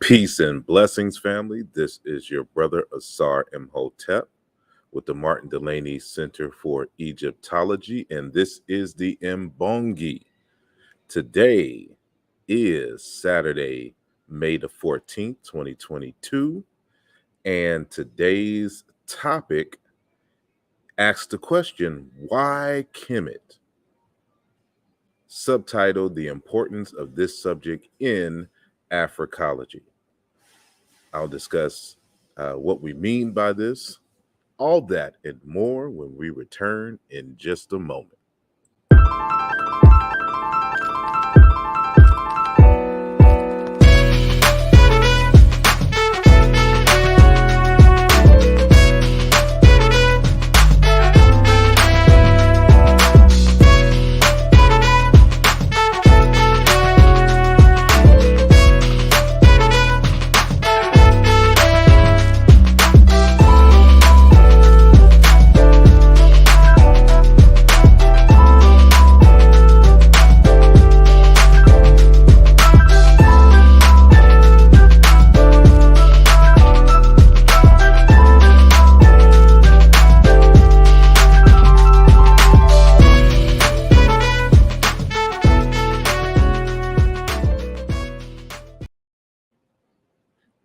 Peace and blessings, family. This is your brother asarimhotep with the Martin Delaney Center for Egyptology, and this is the Mbongi. Today is Saturday, May the 14th, 2022, and today's topic asks the question, why Kemet? Subtitled, The Importance of This Subject in Africology. I'll discuss what we mean by this, all that and more when we return in just a moment.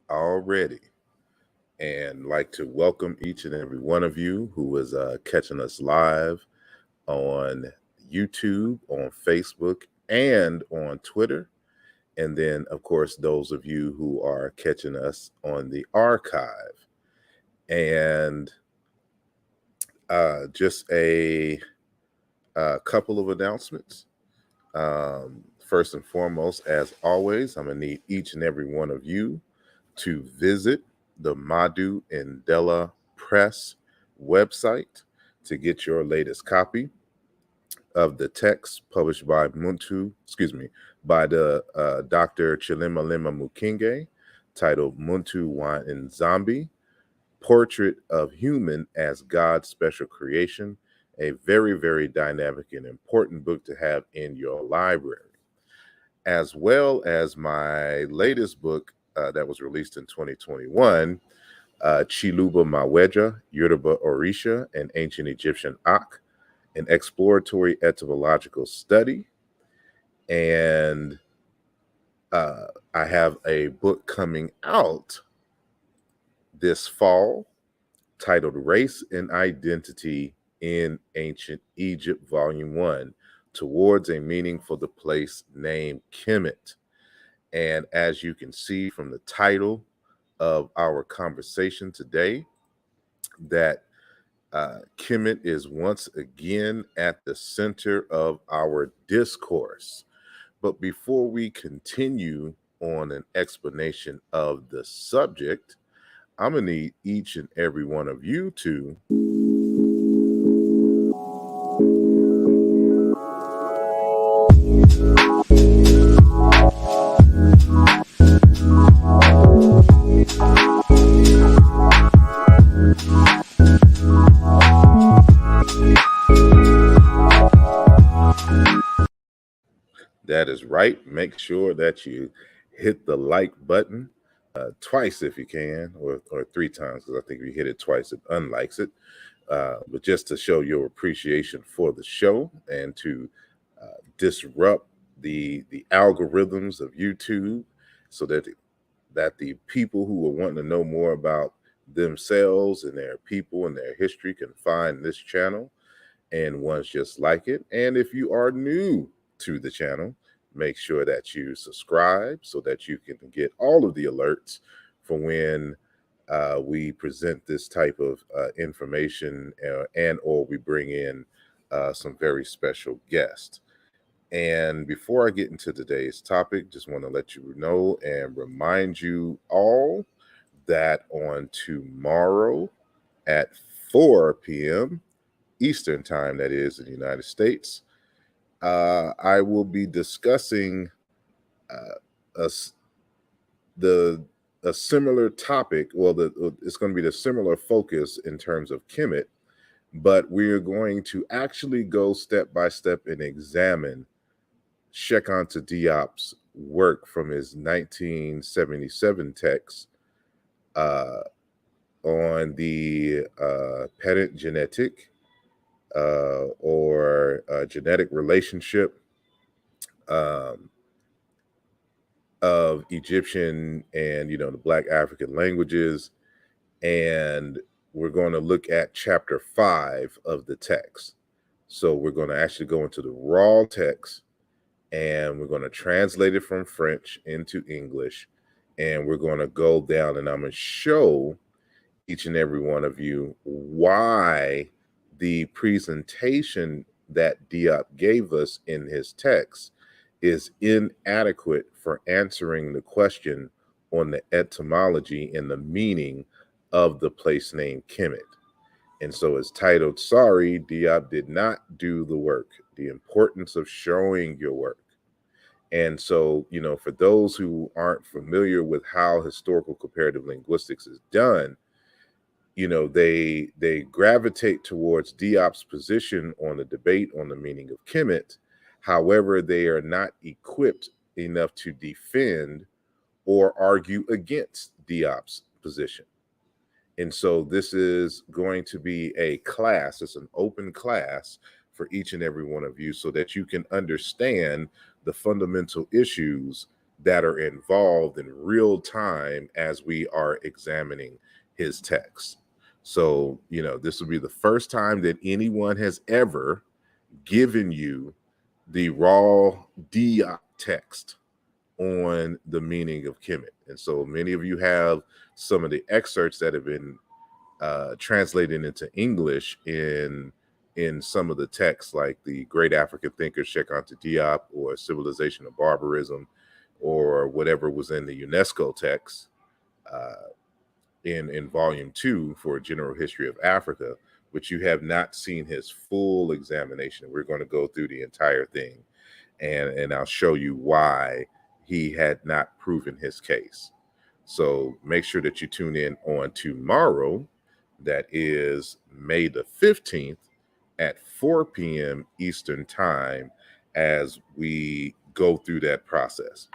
Already, and like to welcome each and every one of you who is catching us live on YouTube, on Facebook, and on Twitter. And then, of course, those of you who are catching us on the archive. And just a couple of announcements. First and foremost, as always, I'm going to need each and every one of you to visit the Madu Indela Press website to get your latest copy of the text published by by the Dr. Chilemalima Mukinge, titled Muntu Wa Nzambi, Portrait of Human as God's Special Creation, a very, very dynamic and important book to have in your library, as well as my latest book that was released in 2021, Chiluba Maweja, Yoruba Orisha, and Ancient Egyptian Ak, an exploratory etymological study. And I have a book coming out this fall titled Race and Identity in Ancient Egypt, Volume 1, Towards a Meaning for the Place Named Kemet. And as you can see from the title of our conversation today, that Kemet is once again at the center of our discourse. But before we continue on an explanation of the subject, I'm going to need each and every one of you to That is right. Make sure that you hit the like button twice if you can, or three times, because I think if you hit it twice, it unlikes it. But just to show your appreciation for the show and to disrupt the algorithms of YouTube, so that the people who are wanting to know more about themselves and their people and their history can find this channel and ones just like it. And if you are new to the channel, make sure that you subscribe so that you can get all of the alerts for when we present this type of information and or we bring in some very special guests. And before I get into today's topic, just want to let you know and remind you all that on tomorrow at 4 p.m. Eastern Time, that is in the United States, I will be discussing a similar topic. Well, it's going to be the similar focus in terms of Kemet, but we're going to actually go step by step and examine Sheikh Anta Diop's work from his 1977 text on the pedant genetic or genetic relationship um, of Egyptian and the Black African languages, and we're going to look at chapter 5 of the text. So we're going to actually go into the raw text, and we're going to translate it from French into English, and we're going to go down, and I'm going to show each and every one of you why the presentation that Diop gave us in his text is inadequate for answering the question on the etymology and the meaning of the place name Kemet. And so it's titled, Sorry, Diop did not do the work, the importance of showing your work. And so, for those who aren't familiar with how historical comparative linguistics is done, they gravitate towards Diop's position on the debate on the meaning of Kemet. However, they are not equipped enough to defend or argue against Diop's position. And so this is going to be a class, it's an open class for each and every one of you so that you can understand the fundamental issues that are involved in real time as we are examining his text. So, this will be the first time that anyone has ever given you the raw Diop text on the meaning of Kemet. And so many of you have some of the excerpts that have been translated into English in some of the texts, like the Great African Thinker Cheikh Anta Diop, or Civilization of Barbarism, or whatever was in the UNESCO text in volume 2 for a general history of Africa, but you have not seen his full examination. We're going to go through the entire thing, and I'll show you why he had not proven his case. So make sure that you tune in on tomorrow. That is May the 15th at 4 p.m. Eastern Time as we go through that process.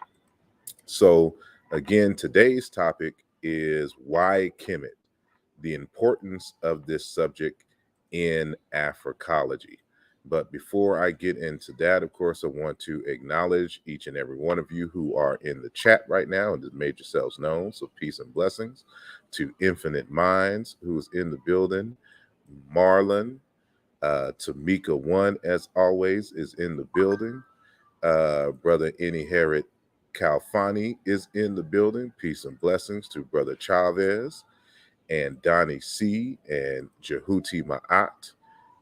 So again, today's topic is why Kemet, the importance of this subject in Africology. But before I get into that, of course, I want to acknowledge each and every one of you who are in the chat right now and have made yourselves known. So peace and blessings to Infinite Minds, who is in the building. Marlon, Tamika One, as always, is in the building. Brother Inherit Kalfani is in the building. Peace and blessings to Brother Chavez and Donnie C and Jehuti Ma'at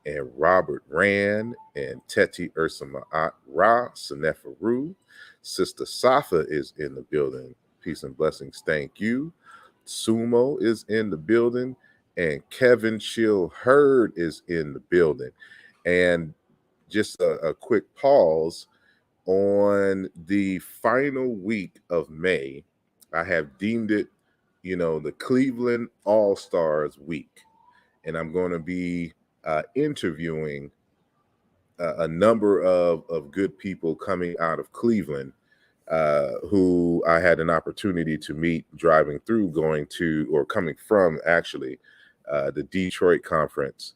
and Robert Rand and Teti Ursa Ma'at Ra Seneferu. Sister Safa is in the building. Peace and blessings. Thank you. Sumo is in the building, and Kevin Chill Hurd is in the building. And just a quick pause. On the final week of May, I have deemed it, the Cleveland All-Stars week. And I'm going to be interviewing a number of good people coming out of Cleveland who I had an opportunity to meet driving through, going to, or coming from actually, the Detroit conference.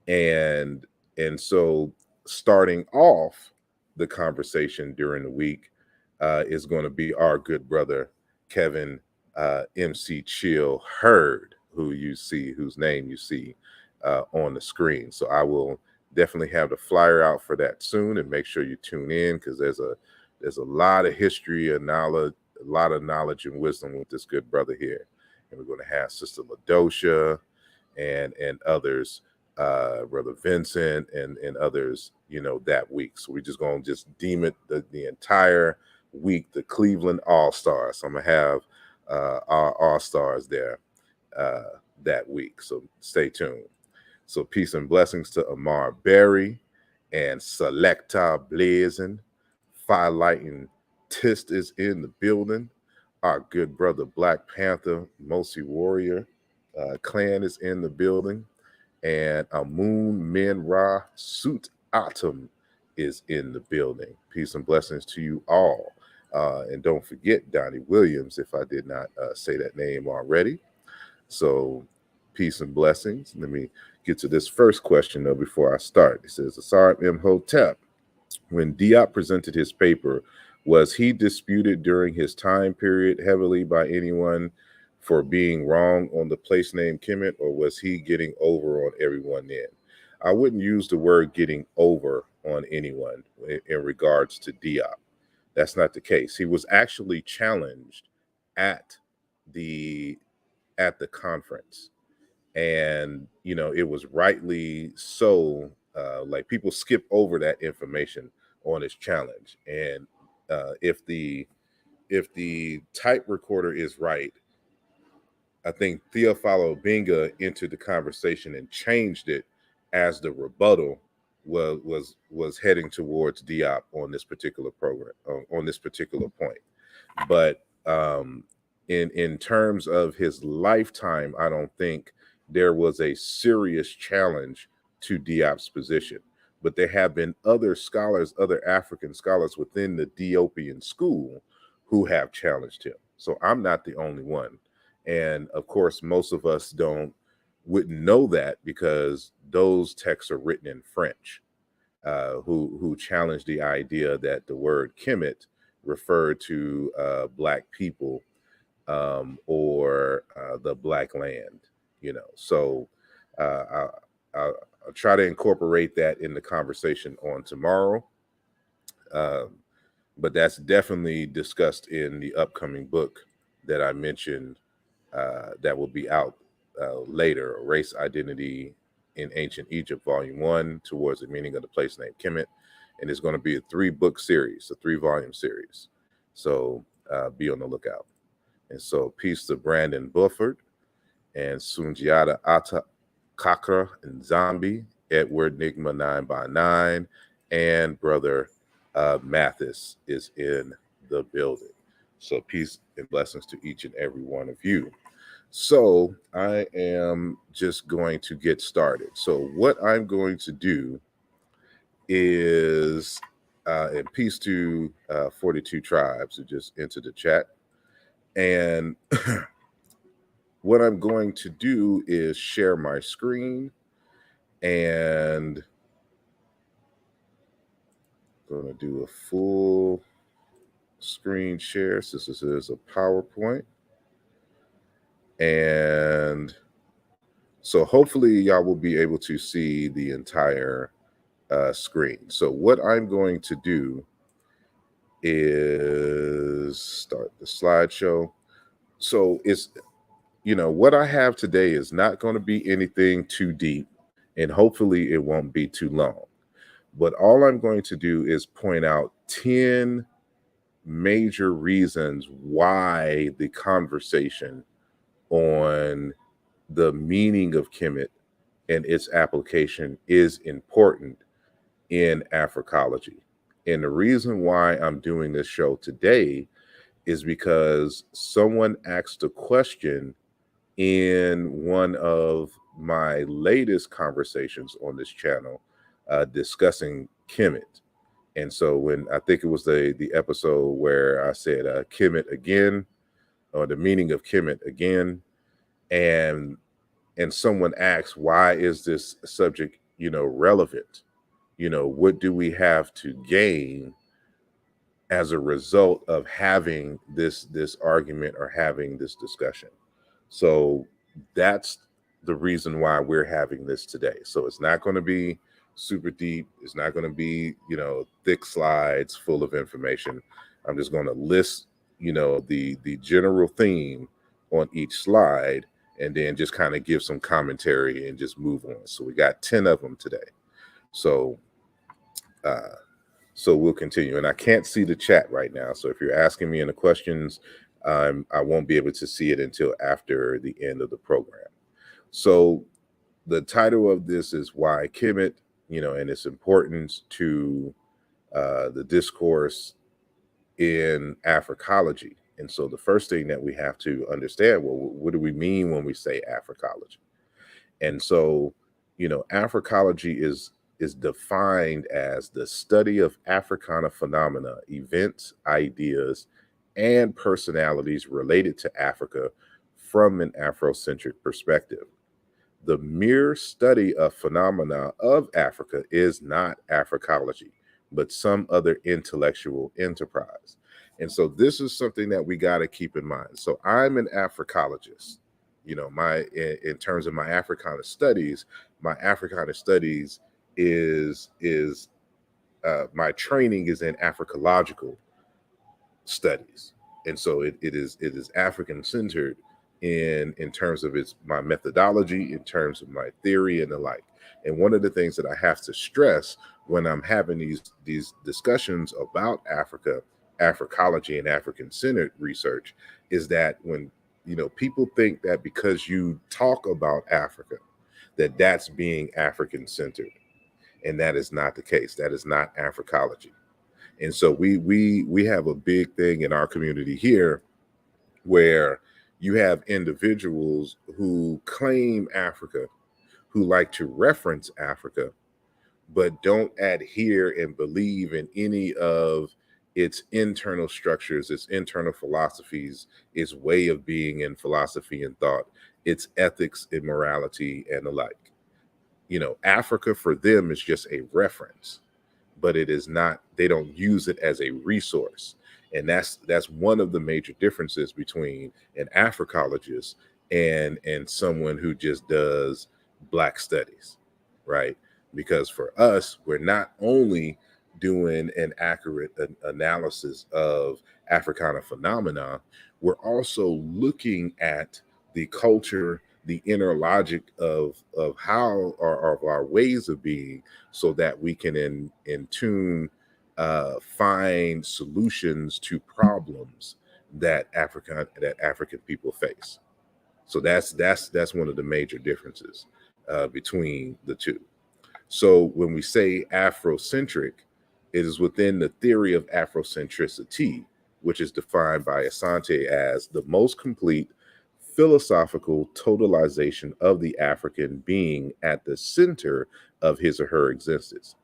And so starting off the conversation during the week is going to be our good brother, Kevin MC Chill Hurd, whose name you see on the screen. So I will definitely have the flyer out for that soon, and make sure you tune in, because there's a lot of history and knowledge, a lot of knowledge and wisdom with this good brother here. And we're going to have Sister Ladosha and others, Brother Vincent and others, that week. So we're just going to just deem it the entire week, the Cleveland All-Stars. So I'm going to have our All-Stars there that week. So stay tuned. So peace and blessings to Amar Berry and Selecta Blazing. Firelighting Tist is in the building. Our good brother Black Panther Mosi Warrior Clan is in the building. And Amun Min Ra Suit Atom is in the building. Peace and blessings to you all. And don't forget Donnie Williams, if I did not say that name already. So peace and blessings. Let me get to this first question, though, before I start. It says, asarimhotep, when Diop presented his paper, was he disputed during his time period heavily by anyone for being wrong on the place name Kemet, or was he getting over on everyone then? I wouldn't use the word getting over on anyone in regards to Diop. That's not the case. He was actually challenged at the conference, and it was rightly so. Like, people skip over that information on his challenge, and if the type recorder is right, I think Theophilo Benga entered the conversation and changed it as the rebuttal was heading towards Diop on this particular program, on this particular point. But in terms of his lifetime, I don't think there was a serious challenge to Diop's position. But there have been other scholars, other African scholars within the Diopian school who have challenged him. So I'm not the only one. And of course, most of us wouldn't know that because those texts are written in French, who challenged the idea that the word Kemet referred to Black people, or the Black land. So I'll try to incorporate that in the conversation on tomorrow. But that's definitely discussed in the upcoming book that I mentioned, that will be out later, Race Identity in Ancient Egypt, Volume 1, Towards the Meaning of the Place Named Kemet. And it's going to be a 3-book series, a 3-volume series. So be on the lookout. And so peace to Brandon Bufford and Sunjiata Ata Kakra and Zombie, Edward Nigma 9x9, and Brother Mathis is in the building. So peace and blessings to each and every one of you. So I am just going to get started. So what I'm going to do is, and peace to 42 Tribes who just entered the chat. And what I'm going to do is share my screen, and I'm going to do a full screen share since this is a PowerPoint. And so hopefully y'all will be able to see the entire screen. So what I'm going to do is start the slideshow. So it's, what I have today is not going to be anything too deep, and hopefully it won't be too long. But all I'm going to do is point out 10 major reasons why the conversation on the meaning of Kemet and its application is important in Africology. And the reason why I'm doing this show today is because someone asked a question in one of my latest conversations on this channel, discussing Kemet. And so when I think it was the episode where I said Kemet again, or the meaning of Kemet again, and someone asks, why is this subject, relevant? What do we have to gain as a result of having this argument or having this discussion? So that's the reason why we're having this today. So it's not going to be super deep. It's not going to be, thick slides full of information. I'm just going to list, the general theme on each slide, and then just kind of give some commentary and just move on. So we got 10 of them today. So we'll continue. And I can't see the chat right now. So if you're asking me any questions, I won't be able to see it until after the end of the program. So the title of this is Why Kemet, and its importance to the discourse in Africology. And so the first thing that we have to understand, well, what do we mean when we say Africology? And so, Africology is is defined as the study of Africana phenomena, events, ideas, and personalities related to Africa from an Afrocentric perspective. The mere study of phenomena of Africa is not Africology, but some other intellectual enterprise. And so this is something that we got to keep in mind. So I'm an Africologist. You know, in terms of my Africana studies, my my training is in Africological studies, and so it is African centered in terms of my methodology, in terms of my theory and the like. And one of the things that I have to stress when I'm having these discussions about Africa, Africology, and African centered research is that when people think that because you talk about Africa, that's being African centered, and that is not the case. That is not Africology. And so we have a big thing in our community here where you have individuals who claim Africa, who like to reference Africa, but don't adhere and believe in any of its internal structures, its internal philosophies, its way of being in philosophy and thought, its ethics and morality and the like. Africa for them is just a reference, but it is not, they don't use it as a resource. And that's one of the major differences between an Africologist and someone who just does Black studies, right? Because for us, we're not only doing an accurate analysis of Africana phenomena, we're also looking at the culture, the inner logic of how of our ways of being, so that we can in tune find solutions to problems that African people face. So that's one of the major differences between the two. So when we say Afrocentric, it is within the theory of Afrocentricity, which is defined by Asante as the most complete philosophical totalization of the African being at the center of his or her existence.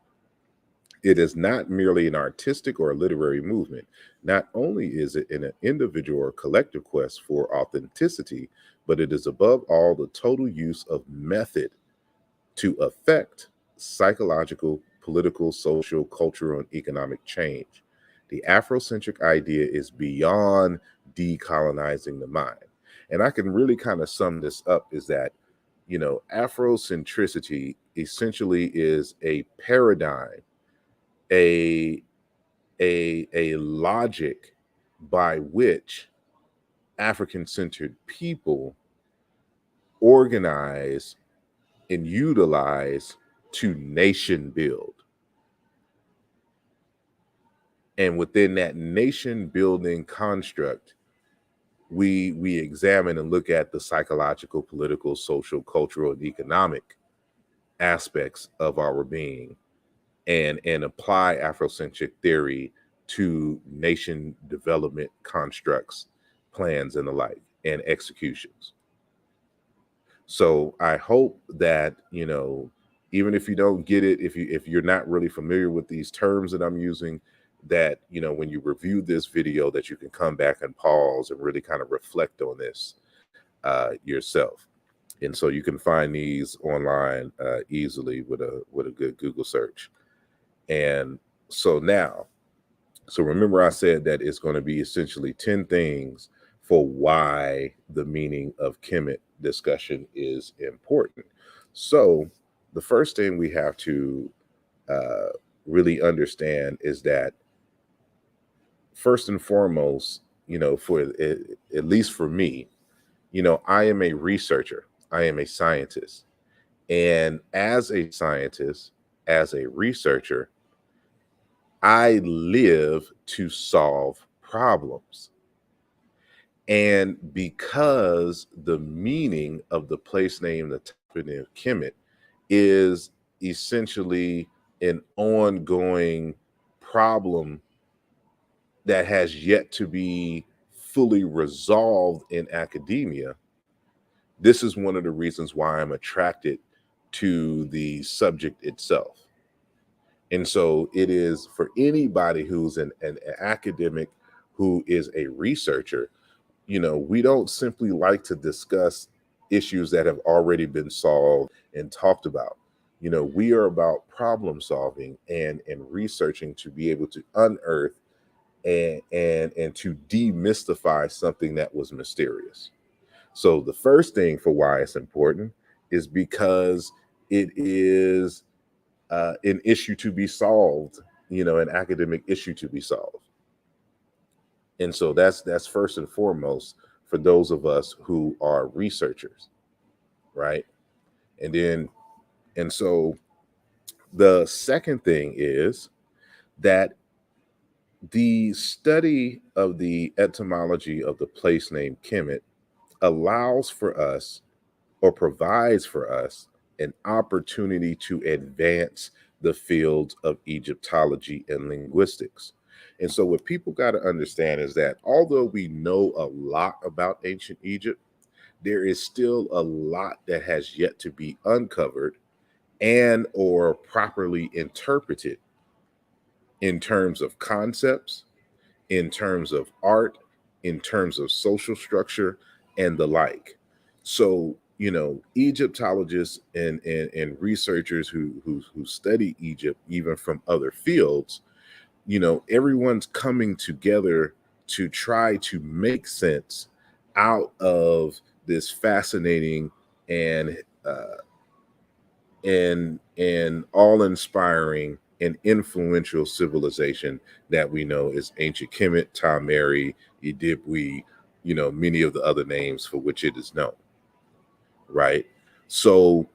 It is not merely an artistic or a literary movement. Not only is it an individual or collective quest for authenticity, but it is above all the total use of method to affect psychological, political, social, cultural, and economic change. The Afrocentric idea is beyond decolonizing the mind. And I can really kind of sum this up is that, Afrocentricity essentially is a paradigm, a a logic by which African-centered people organize and utilize to nation build. And within that nation building construct, we examine and look at the psychological, political, social, cultural, and economic aspects of our being, and apply Afrocentric theory to nation development constructs, plans, and the like, and executions. So I hope that, even if you don't get it, if you're not really familiar with these terms that I'm using, that, when you review this video, that you can come back and pause and really kind of reflect on this yourself. And so you can find these online easily with a good Google search. And so remember I said that it's going to be essentially 10 things for why the meaning of Kemet discussion is important. So the first thing we have to really understand is that, first and foremost, for at least for me, I am a researcher. I am a scientist. And as a scientist, as a researcher, I live to solve problems. And because the meaning of the place name, the toponym of Kemet, is essentially an ongoing problem that has yet to be fully resolved in academia, this is one of the reasons why I'm attracted to the subject itself. And so it is for anybody who's an academic, who is a researcher. We don't simply like to discuss issues that have already been solved and talked about. We are about problem solving and researching to be able to unearth and to demystify something that was mysterious. So the first thing for why it's important is because it is an issue to be solved, an academic issue to be solved. And so that's first and foremost for those of us who are researchers, right? And so the second thing is that the study of the etymology of the place name Kemet allows for us, or provides for us, an opportunity to advance the fields of Egyptology and linguistics. And so what people got to understand is that although we know a lot about ancient Egypt, there is still a lot that has yet to be uncovered and or properly interpreted in terms of concepts, in terms of art, in terms of social structure, and the like. So, Egyptologists and researchers who study Egypt, even from other fields, everyone's coming together to try to make sense out of this fascinating and all-inspiring and influential civilization that we know is ancient Kemet, Tameri, Idibwi, many of the other names for which it is known, right? So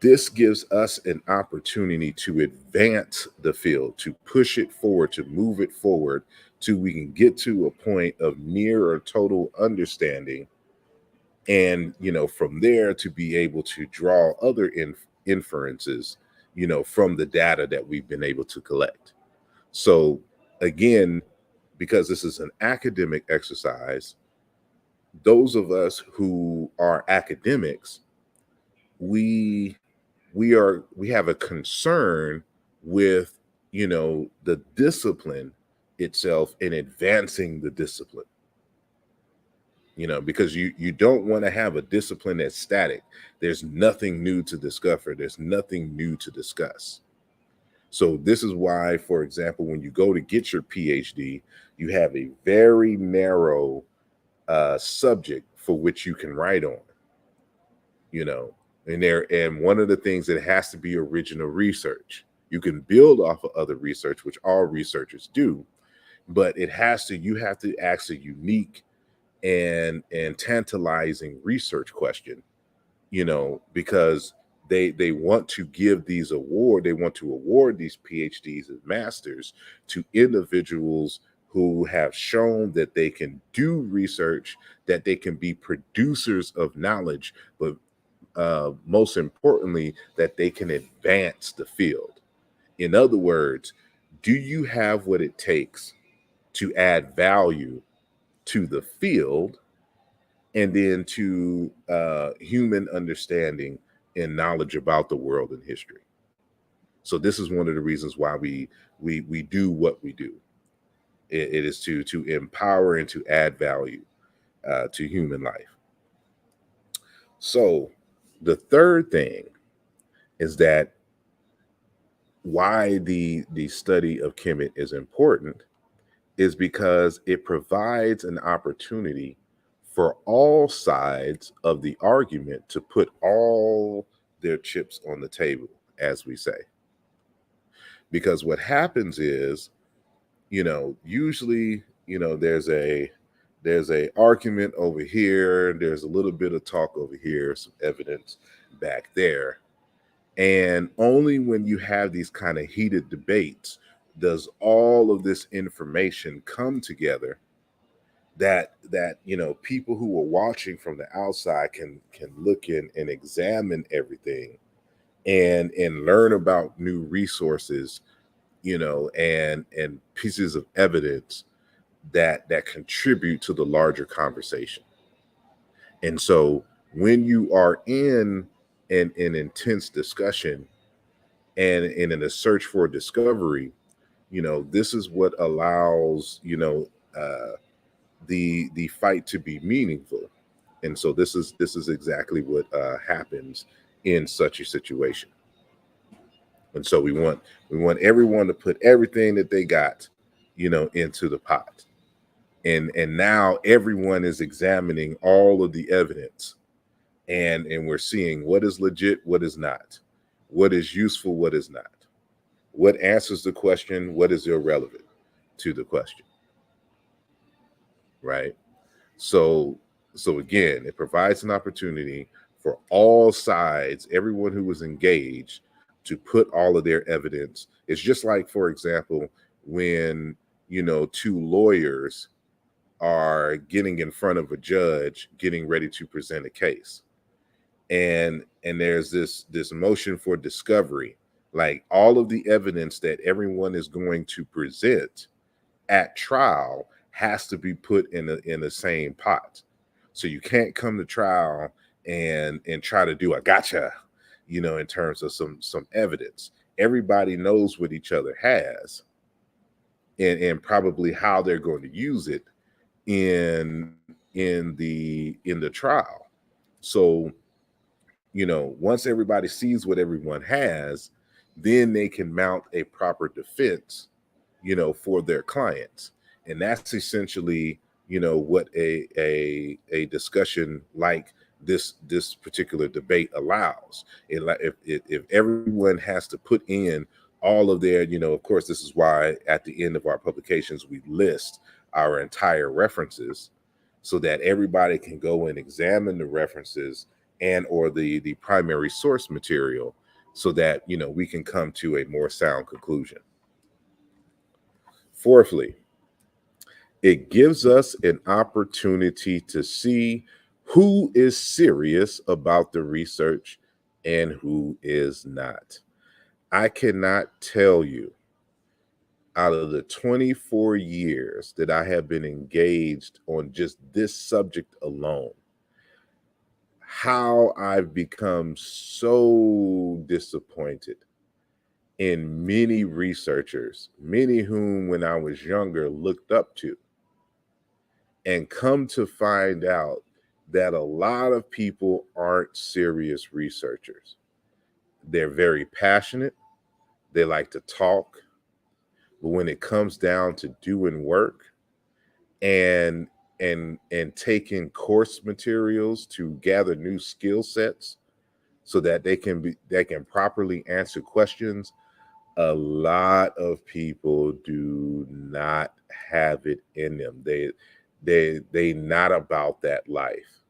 this gives us an opportunity to advance the field, to push it forward, to move it forward, till we can get to a point of near or total understanding. And, from there to be able to draw other inferences, from the data that we've been able to collect. So again, because this is an academic exercise, those of us who are academics, we we have a concern with, the discipline itself in advancing the discipline. Because you don't want to have a discipline that's static. There's nothing new to discover. There's nothing new to discuss. So this is why, for example, when you go to get your PhD, you have a very narrow subject for which you can write on. And one of the things that has to be original research. You can build off of other research, which all researchers do, but you have to ask a unique and tantalizing research question, because they want to give they want to award these PhDs and masters to individuals who have shown that they can do research, that they can be producers of knowledge, but most importantly, that they can advance the field. In other words, do you have what it takes to add value to the field and then to human understanding and knowledge about the world and history? So this is one of the reasons why we do what we do. It is to empower and to add value to human life. So the third thing is that why the study of Kemet is important is because it provides an opportunity for all sides of the argument to put all their chips on the table, as we say. Because what happens is, usually, there's a argument over here, and there's a little bit of talk over here, some evidence back there. And only when you have these kind of heated debates does all of this information come together, that people who are watching from the outside can look in and examine everything and learn about new resources, and pieces of evidence that contribute to the larger conversation. And so when you are in an intense discussion, And in a search for discovery, this is what allows, the fight to be meaningful. And so this is exactly what happens in such a situation. And so we want everyone to put everything that they got, into the pot. And now everyone is examining all of the evidence, and we're seeing what is legit, what is not, what is useful, what is not, what answers the question, what is irrelevant to the question, right? So again, it provides an opportunity for all sides, everyone who was engaged, to put all of their evidence. It's just like, for example, when two lawyers are getting in front of a judge, getting ready to present a case, and there's this motion for discovery, like all of the evidence that everyone is going to present at trial has to be put in the same pot. So you can't come to trial and try to do a gotcha, in terms of some evidence. Everybody knows what each other has, and probably how they're going to use it in the trial. So once everybody sees what everyone has, then they can mount a proper defense, for their clients. And that's essentially, what a discussion like this particular debate allows. If everyone has to put in all of their, of course, this is why at the end of our publications we list our entire references, so that everybody can go and examine the references and or the primary source material, so that we can come to a more sound conclusion. Fourthly, it gives us an opportunity to see who is serious about the research and who is not. I cannot tell you, out of the 24 years that I have been engaged on just this subject alone, how I've become so disappointed in many researchers, many whom when I was younger looked up to, and come to find out that a lot of people aren't serious researchers. They're very passionate, they like to talk, but when it comes down to doing work and taking course materials to gather new skill sets so that they can properly answer questions, a lot of people do not have it in them. They not about that life.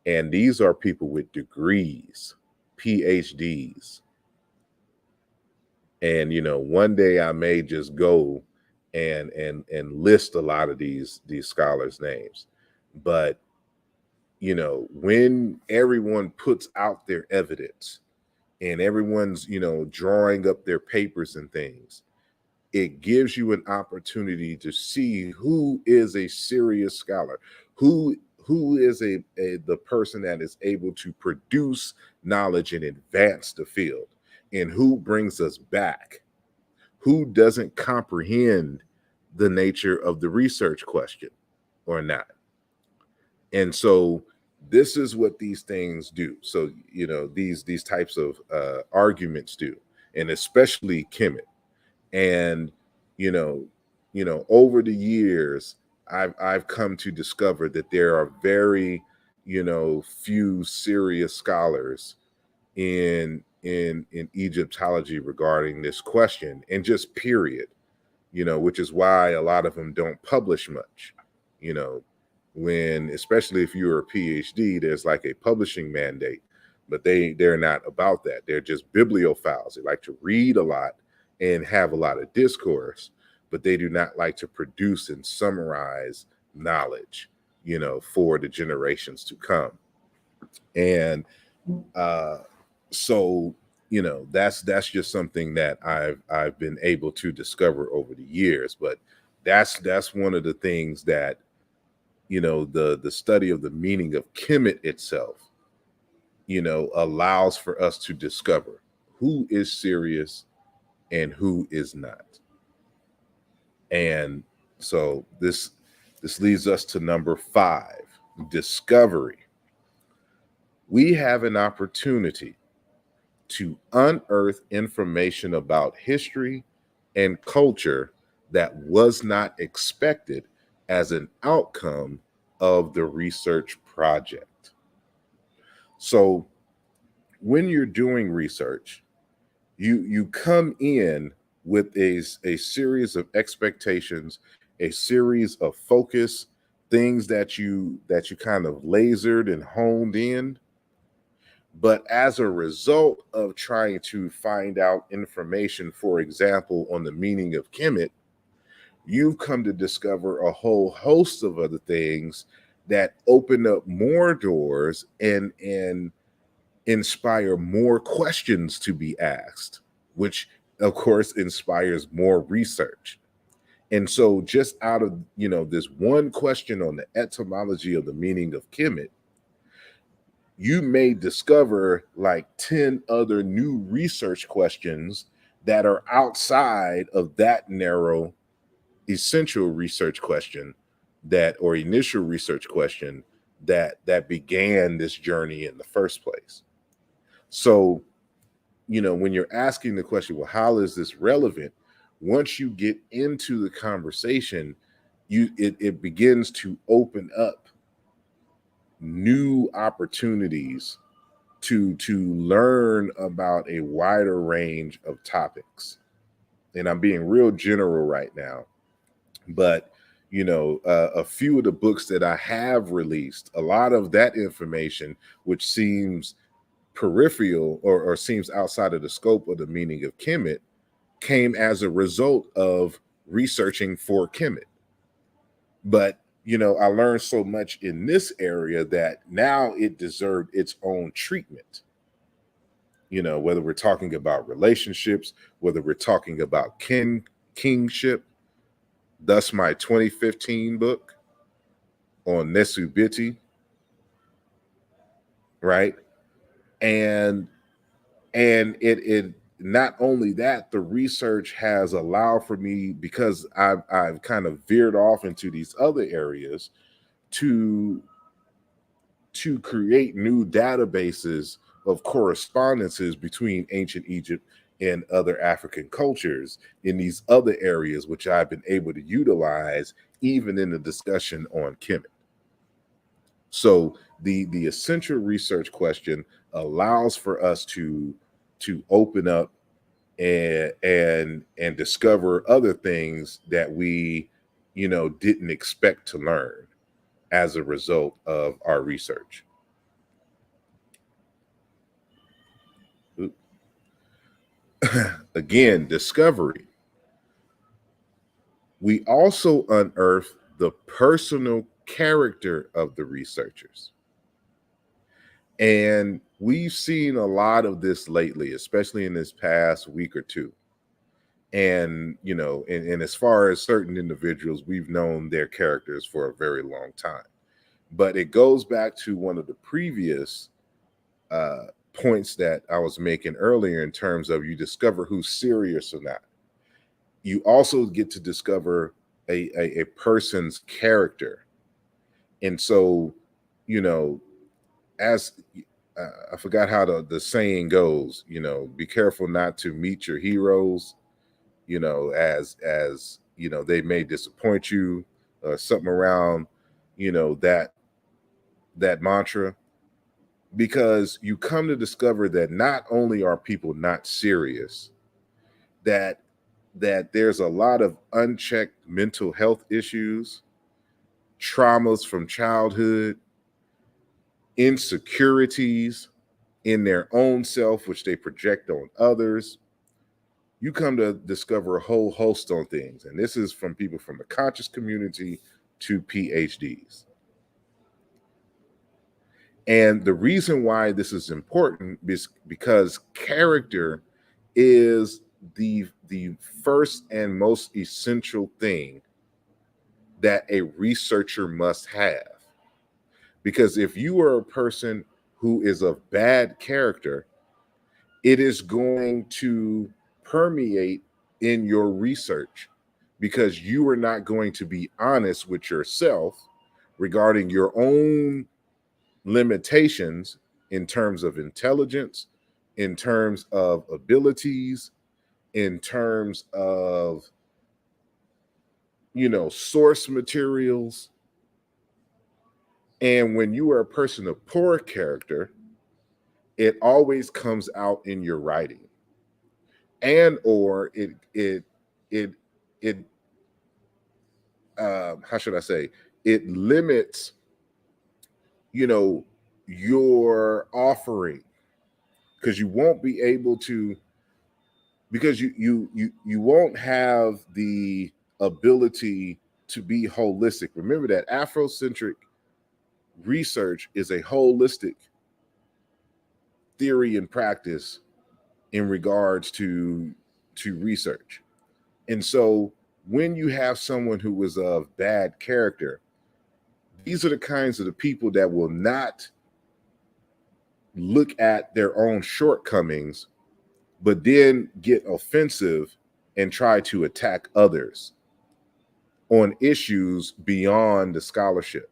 And these are people with degrees, PhDs. And one day I may just go and list a lot of these scholars' names. But when everyone puts out their evidence and everyone's drawing up their papers and things, it gives you an opportunity to see who is a serious scholar, who is the person that is able to produce knowledge and advance the field, and who brings us back, who doesn't comprehend the nature of the research question or not. And so this is what these things do. So these types of arguments do, and especially Kemet. And over the years, I've come to discover that there are very few serious scholars in Egyptology regarding this question, and just period. Which is why a lot of them don't publish much. When, especially if you're a PhD, there's like a publishing mandate, but they're not about that. They're just bibliophiles. They like to read a lot and have a lot of discourse, but they do not like to produce and summarize knowledge, for the generations to come. And so that's just something that I've been able to discover over the years. But that's one of the things that the study of the meaning of Kemet itself allows for us to discover who is serious and who is not. And so this leads us to number 5, discovery. We have an opportunity to unearth information about history and culture that was not expected as an outcome of the research project. So when you're doing research, you come in with a series of expectations, a series of focus, things that you kind of lasered and honed in. But as a result of trying to find out information, for example, on the meaning of Kemet, you've come to discover a whole host of other things that open up more doors and inspire more questions to be asked, which of course inspires more research. And so just out of, this one question on the etymology of the meaning of Kemet, you may discover like 10 other new research questions that are outside of that narrow essential research question or initial research question that began this journey in the first place. So, when you're asking the question, well, how is this relevant? Once you get into the conversation, it begins to open up new opportunities to learn about a wider range of topics. And I'm being real general right now, but a few of the books that I have released, a lot of that information, which seems peripheral or seems outside of the scope of the meaning of Kemet, came as a result of researching for Kemet. But I learned so much in this area that now it deserved its own treatment. Whether we're talking about relationships, whether we're talking about kingship, thus my 2015 book on Nesubiti, right? And it not only that, the research has allowed for me, because I've kind of veered off into these other areas, to create new databases of correspondences between ancient Egypt and other African cultures in these other areas, which I've been able to utilize even in the discussion on Kemet. So the essential research question allows for us to open up and discover other things that we didn't expect to learn as a result of our research. Again, discovery. We also unearth the personal character of the researchers. And we've seen a lot of this lately, especially in this past week or two. And, and as far as certain individuals, we've known their characters for a very long time. But it goes back to one of the previous points that I was making earlier, in terms of you discover who's serious or not. You also get to discover a person's character. And so, as I forgot how the saying goes, be careful not to meet your heroes, as they may disappoint you, or something around, that mantra. Because you come to discover that not only are people not serious, that there's a lot of unchecked mental health issues, traumas from childhood, insecurities in their own self, which they project on others. You come to discover a whole host on things. And this is from people from the conscious community to PhDs. And the reason why this is important is because character is the first and most essential thing that a researcher must have. Because if you are a person who is of bad character, it is going to permeate in your research because you are not going to be honest with yourself regarding your own limitations in terms of intelligence, in terms of abilities, in terms of, source materials. And when you are a person of poor character, it always comes out in your writing, and or it it how should I say, it limits, your offering, because you won't be able to, because you won't have the ability to be holistic. Remember that Afrocentric research is a holistic theory and practice in regards to research. And so when you have someone who is of bad character, these are the kinds of the people that will not look at their own shortcomings, but then get offensive and try to attack others on issues beyond the scholarship.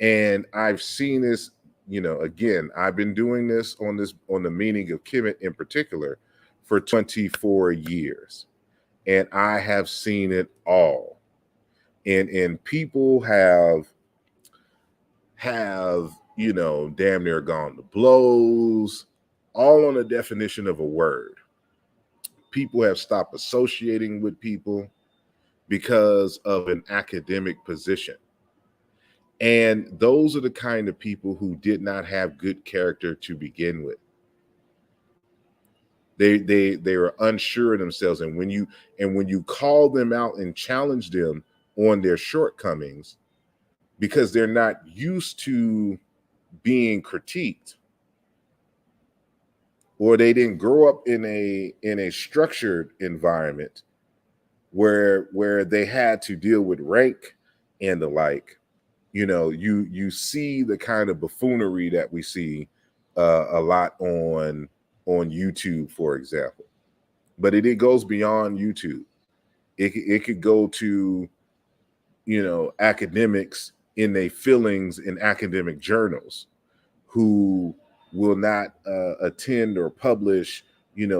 And I've seen this, again, I've been doing this on the meaning of Kemet in particular for 24 years. And I have seen it all. And people have damn near gone to blows, all on the definition of a word. People have stopped associating with people because of an academic position. And those are the kind of people who did not have good character to begin with. They were unsure of themselves. And when you call them out and challenge them on their shortcomings, because they're not used to being critiqued, or they didn't grow up in a structured environment where they had to deal with rank and the like, you see the kind of buffoonery that we see a lot on YouTube, for example. But it goes beyond YouTube. It could go to, academics in their feelings in academic journals who will not attend or publish,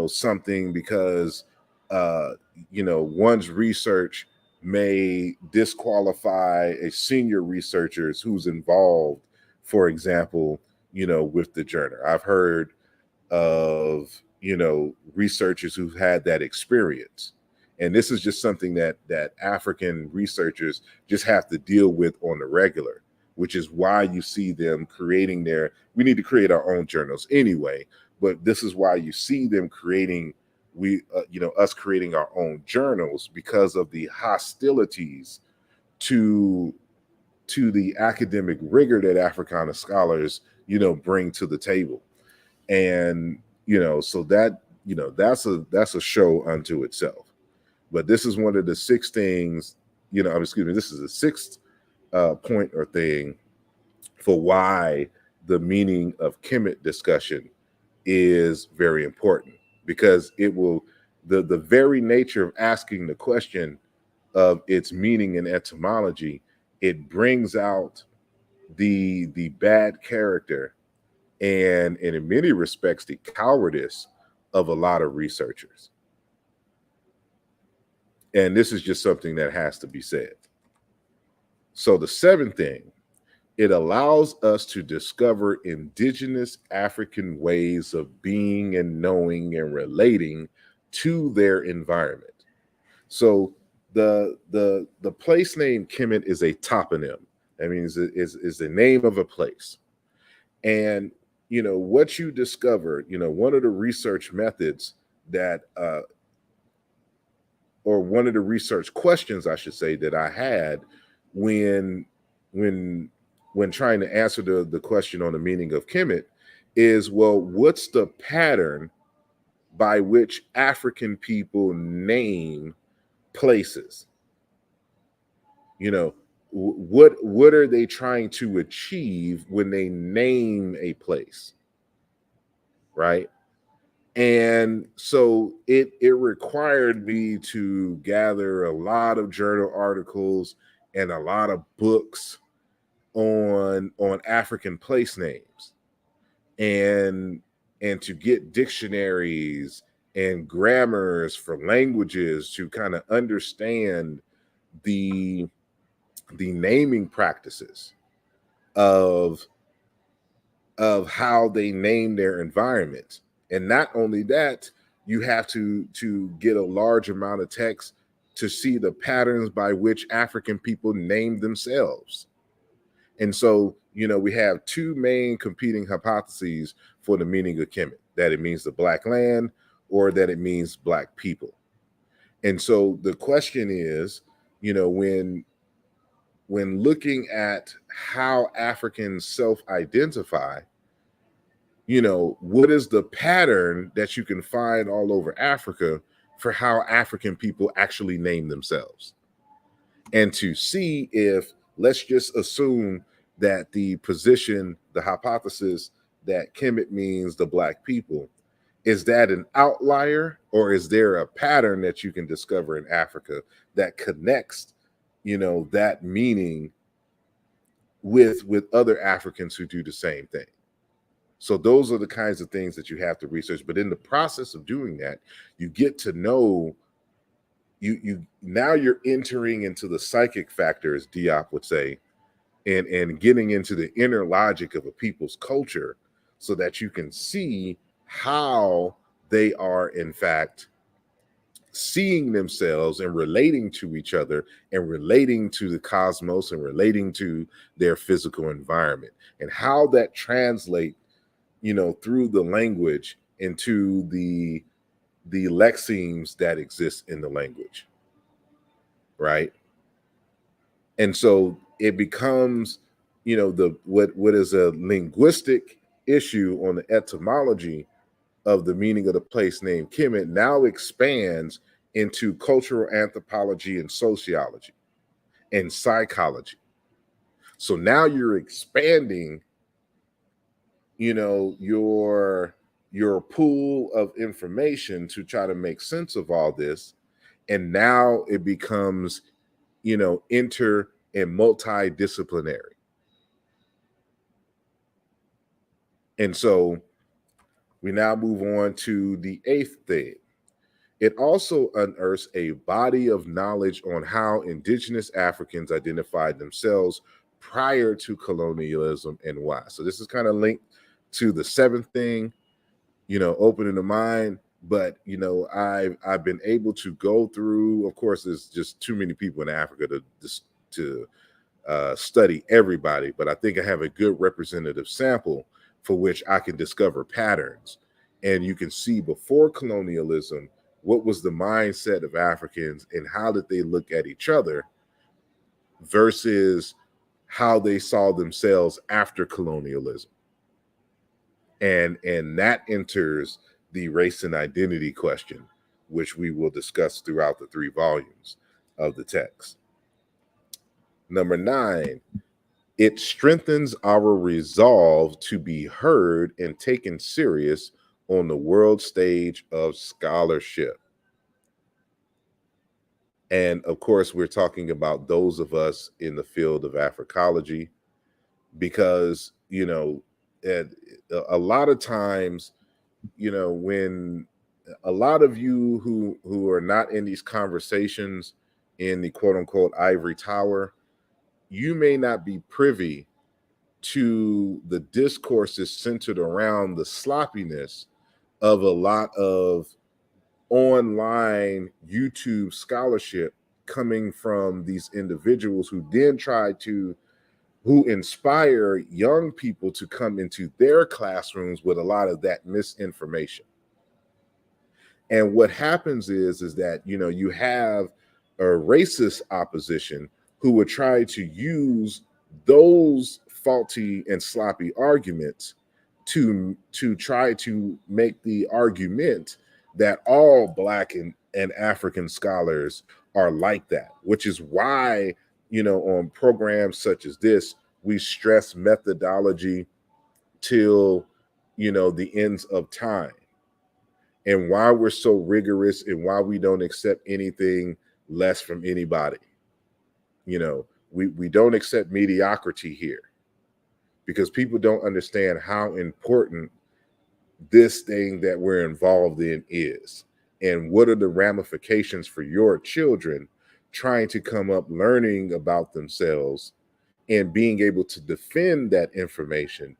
something because, one's research may disqualify a senior researcher who's involved, for example, with the journal. I've heard of, researchers who've had that experience. And this is just something that African researchers just have to deal with on the regular, which is why you see them creating we need to create our own journals anyway, but this is why you see them creating, us creating our own journals, because of the hostilities to the academic rigor that Africana scholars, bring to the table. And, so that's a show unto itself. But this is one of the 6 things, this is the 6th point or thing for why the meaning of Kemet discussion is very important, because it will, the very nature of asking the question of its meaning and etymology, it brings out the bad character and in many respects the cowardice of a lot of researchers. And this is just something that has to be said. So the 7th thing, it allows us to discover indigenous African ways of being and knowing and relating to their environment. So the place name Kemet is a toponym. That means is the name of a place. And what you discover, one of the research methods that or one of the research questions, I should say, that I had when trying to answer the question on the meaning of Kemet is, well, what's the pattern by which African people name places? What are they trying to achieve when they name a place, right? And so it required me to gather a lot of journal articles and a lot of books on African place names, and to get dictionaries and grammars for languages to kind of understand the naming practices of how they name their environments. And not only that, you have to get a large amount of text to see the patterns by which African people name themselves. And so, we have two main competing hypotheses for the meaning of Kemet, that it means the Black land or that it means Black people. And so the question is, when looking at how Africans self-identify, what is the pattern that you can find all over Africa for how African people actually name themselves? And to see if, let's just assume that the hypothesis that Kemet means the Black people, is that an outlier, or is there a pattern that you can discover in Africa that connects, that meaning with other Africans who do the same thing? So those are the kinds of things that you have to research. But in the process of doing that, you get to know, you now you're entering into the psychic factor, as Diop would say, and getting into the inner logic of a people's culture, so that you can see how they are in fact seeing themselves and relating to each other and relating to the cosmos and relating to their physical environment, and how that translates, through the language into the lexemes that exist in the language, right? And so it becomes, the what is a linguistic issue on the etymology of the meaning of the place name Kemet now expands into cultural anthropology and sociology and psychology. So now you're expanding, your pool of information to try to make sense of all this. And now it becomes, inter and multidisciplinary. And so we now move on to the eighth thing. It also unearths a body of knowledge on how Indigenous Africans identified themselves prior to colonialism and why. So this is kind of linked to the seventh thing, opening the mind. But I've been able to go through. Of course, there's just too many people in Africa to study everybody. But I think I have a good representative sample for which I can discover patterns. And you can see before colonialism, what was the mindset of Africans and how did they look at each other versus how they saw themselves after colonialism. And that enters the race and identity question, which we will discuss throughout the 3 volumes of the text. Number 9, it strengthens our resolve to be heard and taken serious on the world stage of scholarship. And of course, we're talking about those of us in the field of Africology, because, a lot of times, when a lot of you who are not in these conversations in the quote unquote ivory tower, you may not be privy to the discourses centered around the sloppiness of a lot of online YouTube scholarship coming from these individuals who then who inspire young people to come into their classrooms with a lot of that misinformation. And what happens is that, you have a racist opposition who would try to use those faulty and sloppy arguments to try to make the argument that all Black and African scholars are like that, which is why, on programs such as this, we stress methodology till, the ends of time. and why we're so rigorous and why we don't accept anything less from anybody. You know, we don't accept mediocrity here because people don't understand how important this thing that we're involved in is, and what are the ramifications for your children trying to come up learning about themselves and being able to defend that information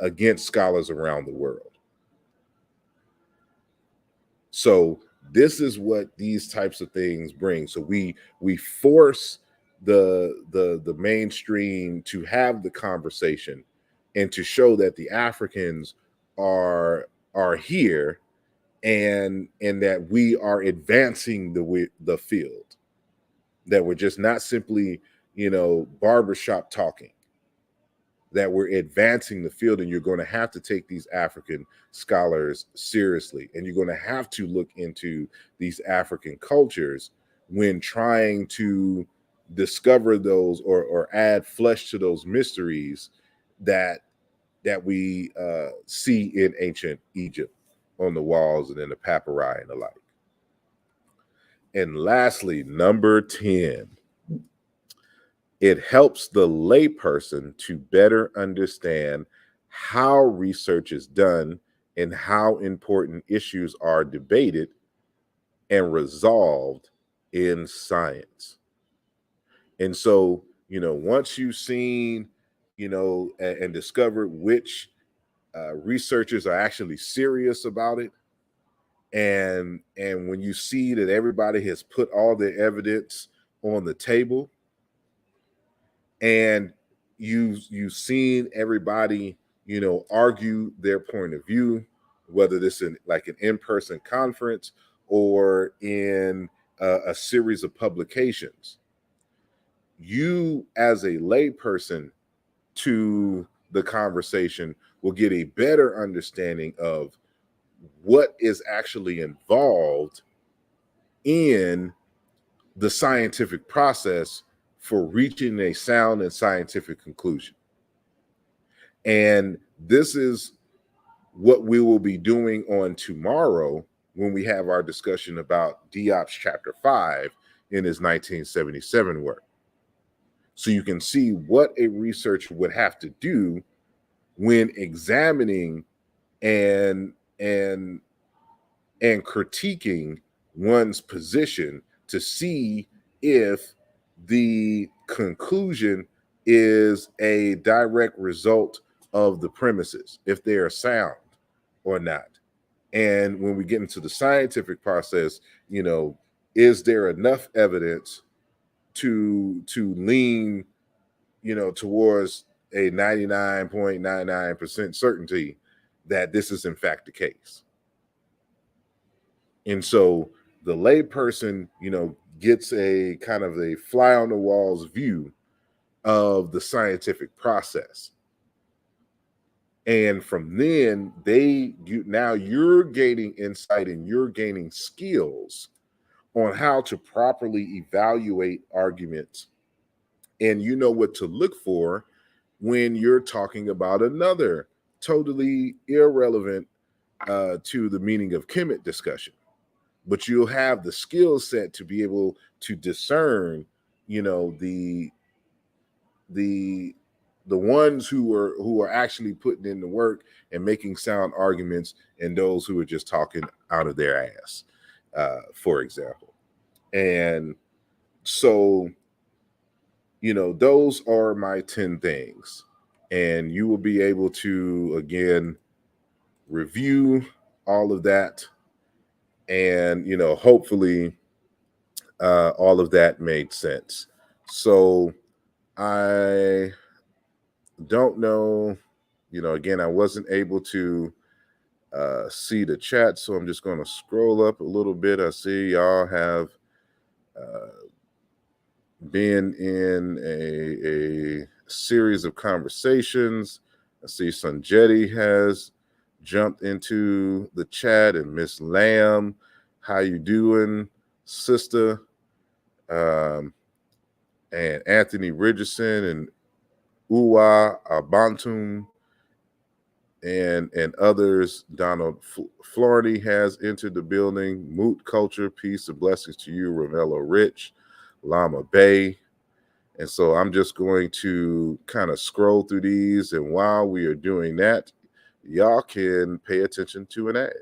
against scholars around the world. So this is what these types of things bring. So we force the mainstream to have the conversation and to show that the Africans are here, and that we are advancing the field, that we're just not simply, you know, barbershop talking, that we're advancing the field, and you're going to have to take these African scholars seriously, and you're going to have to look into these African cultures when trying to discover those or add flesh to those mysteries that we see in ancient Egypt on the walls and in the papyri and the like. And lastly, number 10, it helps the layperson to better understand how research is done and how important issues are debated and resolved in science. And so, you know, once you've seen, you know, and discovered which researchers are actually serious about it, and when you see that everybody has put all their evidence on the table, and you've seen everybody, you know, argue their point of view, whether this in like an in-person conference or in a series of publications, you as a layperson to the conversation will get a better understanding of what is actually involved in the scientific process for reaching a sound and scientific conclusion. And this is what we will be doing on tomorrow when we have our discussion about Diop's chapter 5 in his 1977 work. So you can see what a researcher would have to do when examining and critiquing one's position to see if the conclusion is a direct result of the premises, if they are sound or not. And when we get into the scientific process, you know, is there enough evidence to lean, you know, towards a 99.99% certainty that this is in fact the case? And so the layperson, you know, gets a kind of a fly on the walls view of the scientific process. And from then, now you're gaining insight and you're gaining skills on how to properly evaluate arguments. And you know what to look for when you're talking about another totally irrelevant to the meaning of Kemet discussion. But you'll have the skill set to be able to discern, you know, the ones who are actually putting in the work and making sound arguments, and those who are just talking out of their ass, for example. And so, you know, those are my 10 things, and you will be able to again review all of that, and you know, hopefully all of that made sense. So I don't know, you know, again, I wasn't able to see the chat, so I'm just going to scroll up a little bit. I see y'all have been in a series of conversations. I see Sanjetti has jumped into the chat, and Miss Lamb, how you doing, sister? And Anthony Richardson and Uwa Abantum and others. Donald Flaherty has entered the building. Moot Culture, peace and blessings to you. Ramello Rich, Lama Bay. And so I'm just going to kind of scroll through these. And while we are doing that, y'all can pay attention to an ad.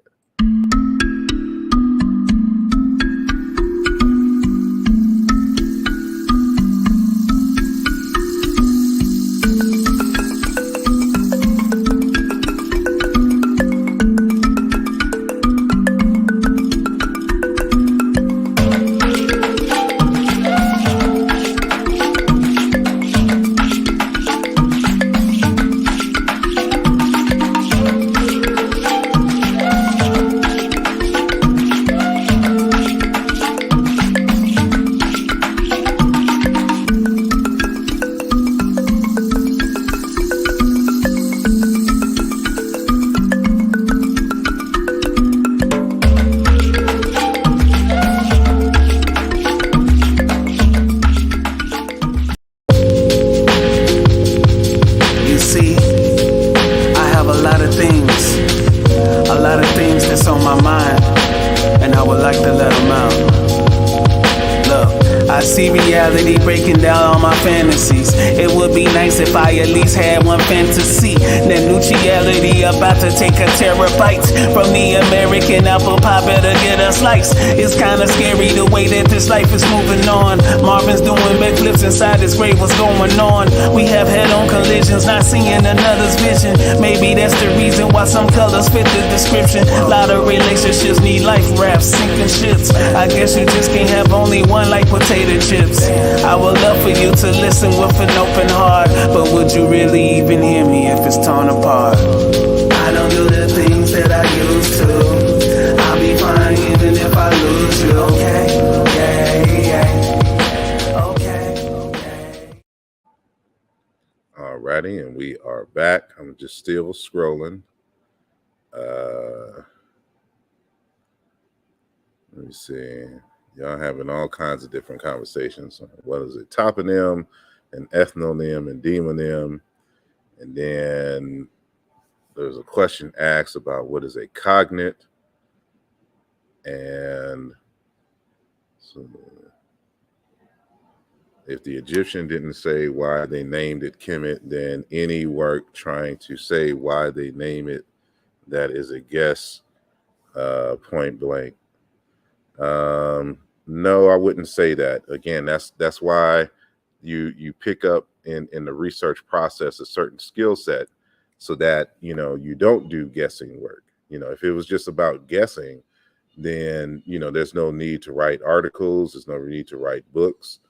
It's kinda scary the way that this life is moving on. Marvin's doing backflips inside his grave, what's going on? We have head-on collisions, not seeing another's vision. Maybe that's the reason why some colors fit the description. A lot of relationships need life rafts, sinking ships. I guess you just can't have only one like potato chips. I would love for you to listen with an open heart, but would you really even hear me if it's torn apart? I don't do the things that I used to. I'll be fine even if I lose you, okay? Okay. Alrighty, and we are back. I'm just still scrolling. Let me see. Y'all having all kinds of different conversations. What is it? Toponym and ethnonym and demonym. And then there's a question asked about what is a cognate. And so if the Egyptian didn't say why they named it Kemet, then any work trying to say why they name it, that is a guess, point blank. No, I wouldn't say that. Again, that's why you pick up in the research process a certain skill set so that you don't do guessing work. If it was just about guessing, then there's no need to write articles, there's no need to write books,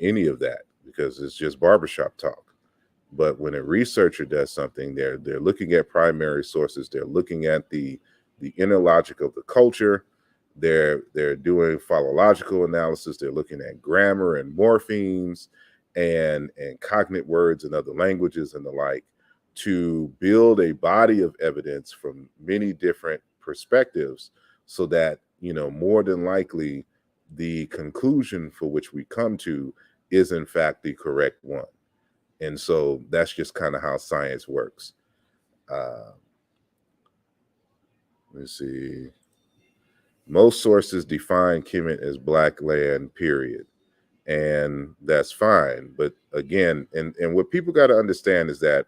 any of that, because it's just barbershop talk. But when a researcher does something, they're looking at primary sources, they're looking at the inner logic of the culture, they're doing philological analysis, they're looking at grammar and morphemes and cognate words in other languages and the like, to build a body of evidence from many different perspectives, so that more than likely the conclusion for which we come to is in fact the correct one. And so that's just kind of how science works. Let's see. Most sources define Kemet as black land, period. And that's fine. But again, and what people got to understand is that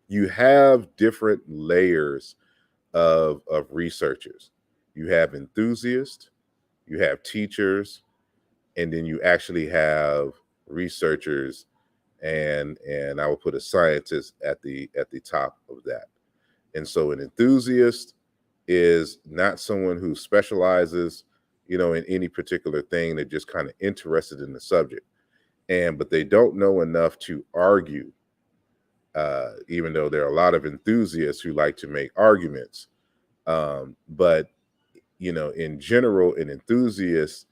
you have different layers of researchers. You have enthusiasts, you have teachers, and then you actually have researchers, and I will put a scientist at the top of that. And so an enthusiast is not someone who specializes, in any particular thing. They're just kind of interested in the subject, but they don't know enough to argue. Even though there are a lot of enthusiasts who like to make arguments, but in general, an enthusiast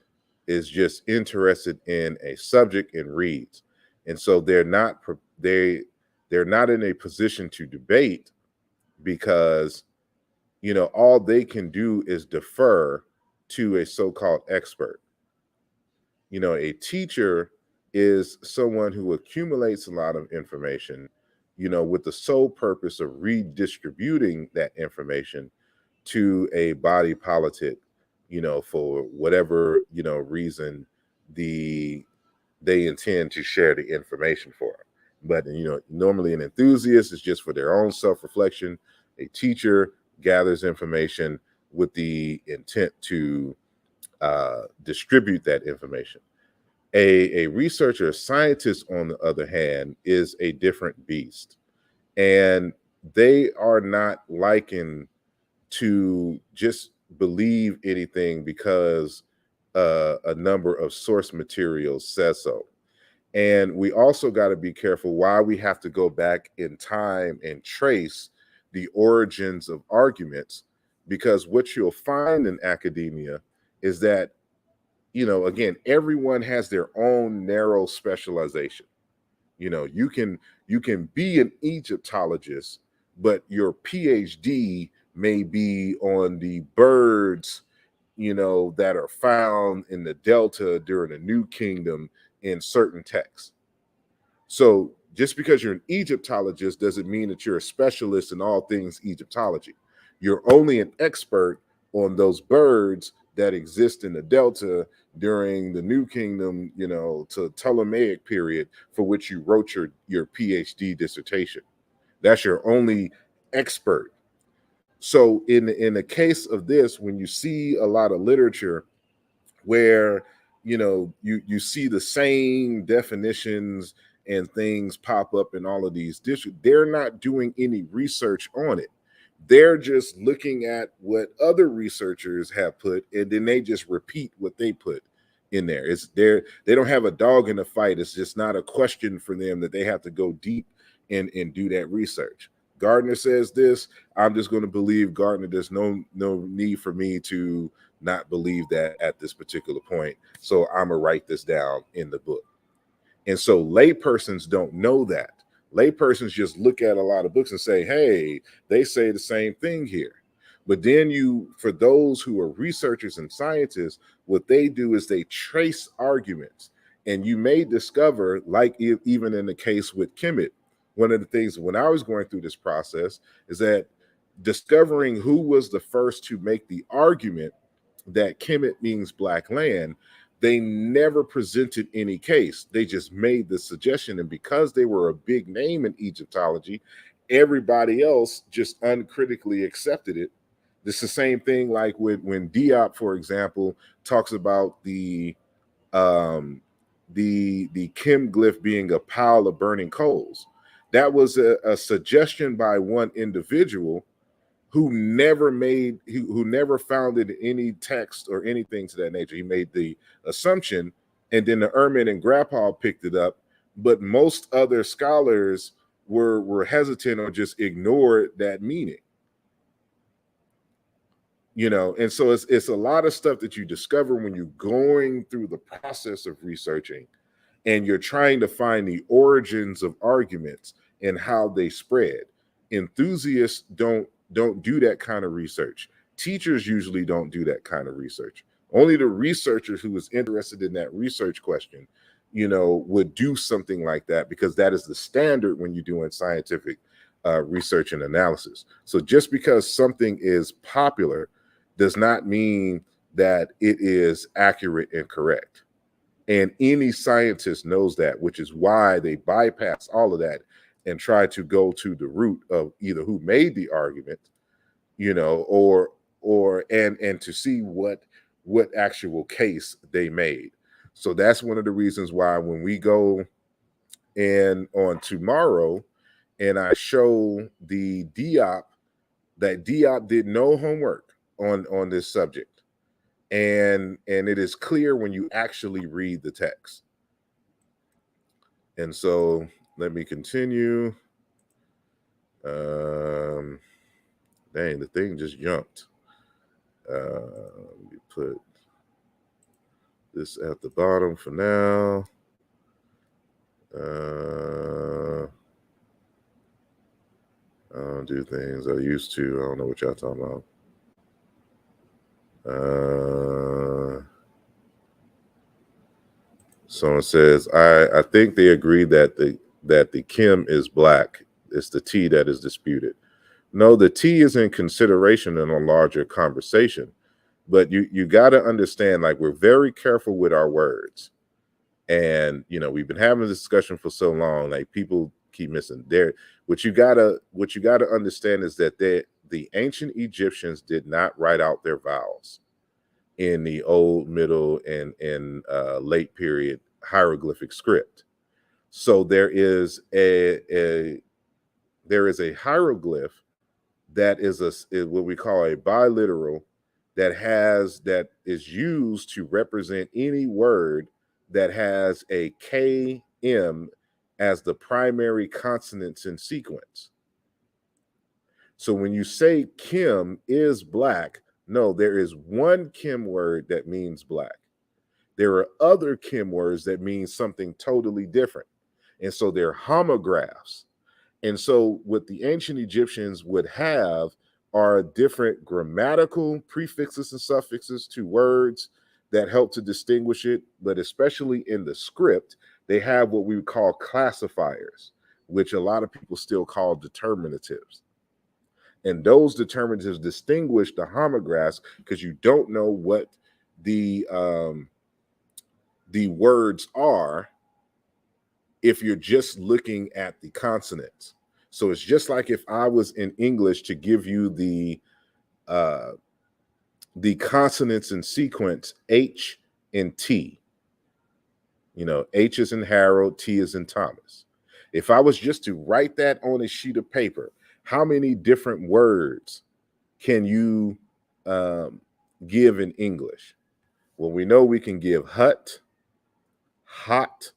is just interested in a subject and reads, and so they're not in a position to debate, because all they can do is defer to a so-called expert. A teacher is someone who accumulates a lot of information, with the sole purpose of redistributing that information to a body politic, for whatever, reason they intend to share the information for. But, normally an enthusiast is just for their own self-reflection. A teacher gathers information with the intent to distribute that information. A researcher, a scientist, on the other hand, is a different beast. And they are not likened to just believe anything because a number of source materials says so. And we also got to be careful why we have to go back in time and trace the origins of arguments, because what you'll find in academia is that, again, everyone has their own narrow specialization. You can be an Egyptologist, but your PhD may be on the birds, that are found in the Delta during the New Kingdom in certain texts. So just because you're an Egyptologist doesn't mean that you're a specialist in all things Egyptology. You're only an expert on those birds that exist in the Delta during the New Kingdom, to Ptolemaic period, for which you wrote your PhD dissertation. That's your only expert. So in the case of this, when you see a lot of literature where you see the same definitions and things pop up in all of these districts, they're not doing any research on it. They're just looking at what other researchers have put, and then they just repeat what they put in there. They don't have a dog in the fight. It's just not a question for them that they have to go deep and do that research. Gardner says this, I'm just going to believe Gardner. There's no need for me to not believe that at this particular point. So I'm going to write this down in the book. And so laypersons don't know that. Laypersons just look at a lot of books and say, hey, they say the same thing here. But then for those who are researchers and scientists, what they do is they trace arguments. And you may discover, like even in the case with Kemet, one of the things when I was going through this process is that discovering who was the first to make the argument that Kemet means black land, they never presented any case. They just made the suggestion. And because they were a big name in Egyptology, everybody else just uncritically accepted it. It's the same thing like when Diop, for example, talks about the Kim glyph being a pile of burning coals. That was a suggestion by one individual who never found it in any text or anything to that nature. He made the assumption, and then the Ehrman and Grappal picked it up, but most other scholars were hesitant or just ignored that meaning. And so it's a lot of stuff that you discover when you're going through the process of researching, and you're trying to find the origins of arguments and how they spread. Enthusiasts don't do that kind of research. Teachers usually don't do that kind of research. Only the researcher who is interested in that research question, would do something like that, because that is the standard when you're doing scientific research and analysis. So just because something is popular does not mean that it is accurate and correct. And any scientist knows that, which is why they bypass all of that and try to go to the root of either who made the argument, or to see what actual case they made. So that's one of the reasons why when we go and on tomorrow and I show the Diop, that Diop did no homework on this subject. And it is clear when you actually read the text. And so let me continue. Dang, the thing just jumped. Let me put this at the bottom for now. I don't do things I used to. I don't know what y'all talking about. Someone says, I think they agree that the Kim is black. it's the T that is disputed. No, the T is in consideration in a larger conversation, but you got to understand, like, we're very careful with our words. And we've been having this discussion for so long, like people keep missing there. What you gotta understand is that the ancient Egyptians did not write out their vowels in the old, middle, and late period hieroglyphic script. So there is a hieroglyph that is what we call a biliteral, that is used to represent any word that has a KM as the primary consonants in sequence. So when you say Kim is black, no, there is one Kim word that means black. There are other Kim words that mean something totally different. And so they're homographs. And so what the ancient Egyptians would have are different grammatical prefixes and suffixes to words that help to distinguish it. But especially in the script, they have what we would call classifiers, which a lot of people still call determinatives. And those determinatives distinguish the homographs because you don't know what the words are if you're just looking at the consonants. So it's just like if I was in English to give you the consonants in sequence H and T. H is in Harold, T is in Thomas. If I was just to write that on a sheet of paper, how many different words can you give in English? Well, we know we can give hut, hot,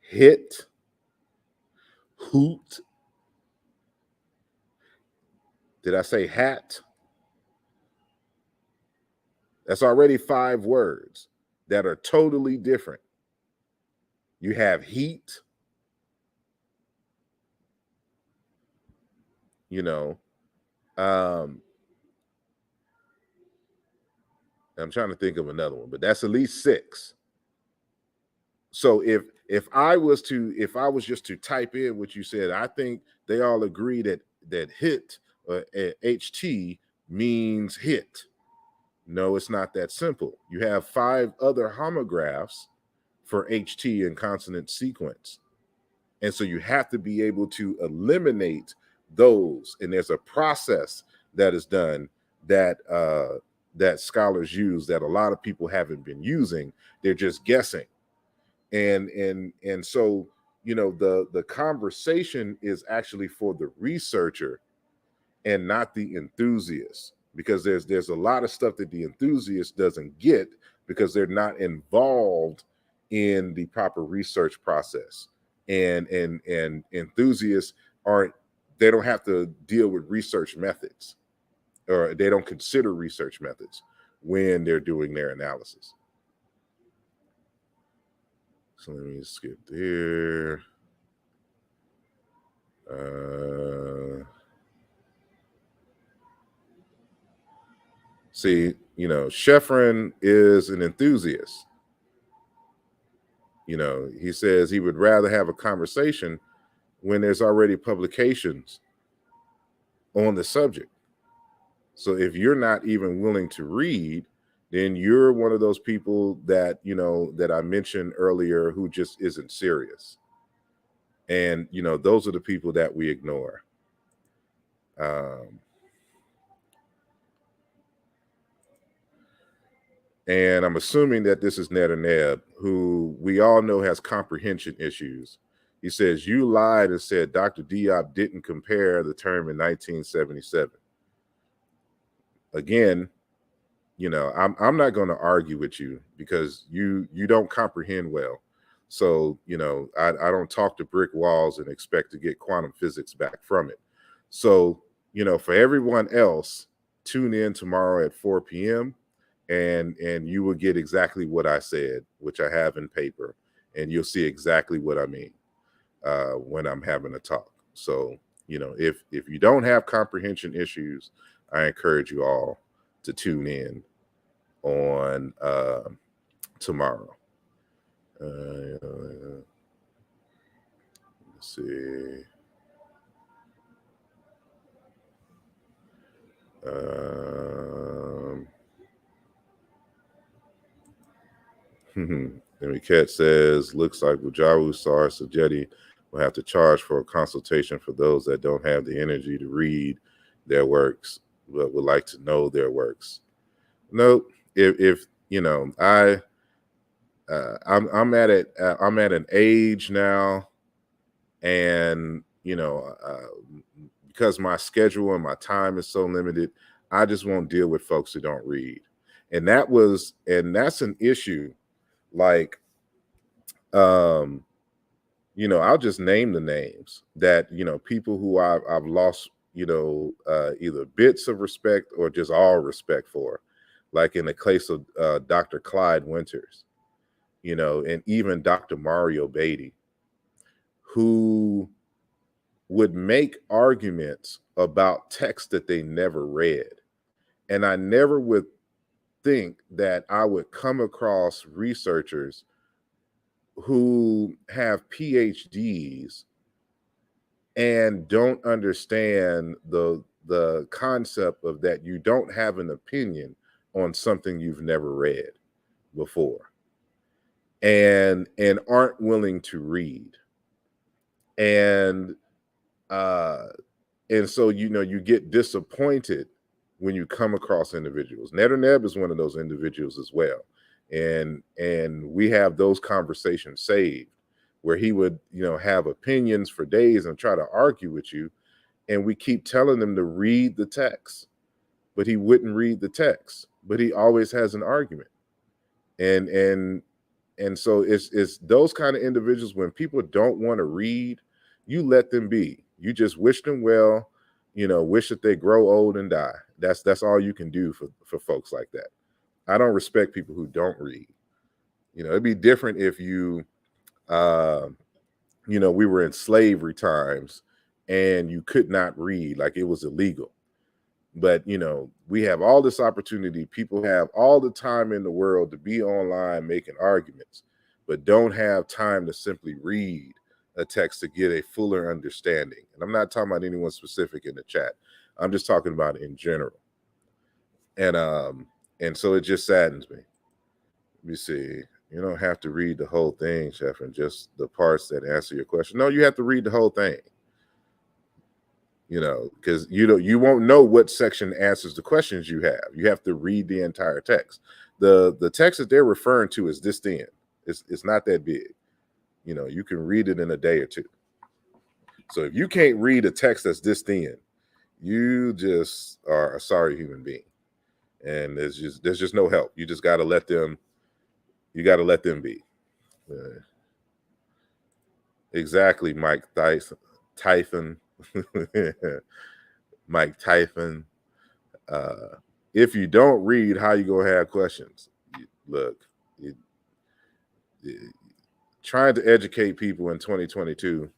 hit, hoot. Did I say hat? That's already 5 words that are totally different. You have heat, I'm trying to think of another one, but that's at least 6. So if I was just to type in what you said, I think they all agree that hit HT means hit. No, it's not that simple. You have 5 other homographs for HT in consonant sequence. And so you have to be able to eliminate those. And there's a process that is done that that scholars use that a lot of people haven't been using. They're just guessing. And so, the conversation is actually for the researcher and not the enthusiast, because there's a lot of stuff that the enthusiast doesn't get because they're not involved in the proper research process. And enthusiasts they don't have to deal with research methods, or they don't consider research methods when they're doing their analysis. So let me skip there. See, Sheffrin is an enthusiast. He says he would rather have a conversation when there's already publications on the subject. So if you're not even willing to read, then you're one of those people that, that I mentioned earlier, who just isn't serious. And, those are the people that we ignore. And I'm assuming that this is Netaneb, who we all know has comprehension issues. He says, you lied and said Dr. Diop didn't compare the term in 1977. Again, I'm not going to argue with you because you don't comprehend well. So, I don't talk to brick walls and expect to get quantum physics back from it. So, for everyone else, tune in tomorrow at 4 p.m. and you will get exactly what I said, which I have in paper, and you'll see exactly what I mean when I'm having a talk. So, if you don't have comprehension issues, I encourage you all to tune in on tomorrow. Let's see. And Cat says, looks like Bujaru Sar Sajeti will have to charge for a consultation for those that don't have the energy to read their works, but would like to know their works. No, if you know, I'm at it. I'm at an age now, and because my schedule and my time is so limited, I just won't deal with folks who don't read, and that's an issue. Like, I'll just name the names that people who I've lost either bits of respect or just all respect for, like in the case of Dr. Clyde Winters, and even Dr. Mario Beatty, who would make arguments about texts that they never read. And I never would think that I would come across researchers who have PhDs and don't understand the concept of that you don't have an opinion on something you've never read before and aren't willing to read. And so you get disappointed when you come across individuals. Netaneb is one of those individuals as well. And we have those conversations saved where he would, have opinions for days and try to argue with you. And we keep telling him to read the text, but he wouldn't read the text, but he always has an argument. And so it's those kind of individuals, when people don't want to read, you let them be. You just wish them well, wish that they grow old and die. That's all you can do for folks like that. I don't respect people who don't read. It'd be different if we were in slavery times and you could not read, like it was illegal. But, we have all this opportunity. People have all the time in the world to be online making arguments, but don't have time to simply read a text to get a fuller understanding. And I'm not talking about anyone specific in the chat. I'm just talking about it in general. And so it just saddens me. Let me see. You don't have to read the whole thing, Chef, and just the parts that answer your question. No, you have to read the whole thing. Because you won't know what section answers the questions you have. You have to read the entire text. The text that they're referring to is this thin. It's not that big. You can read it in a day or two. So if you can't read a text that's this thin, you just are a sorry human being. And there's just no help. You just got to let them. You got to let them be. Exactly, Mike Typhon. Mike Typhon. If you don't read, how you gonna have questions? Look, trying to educate people in 2022.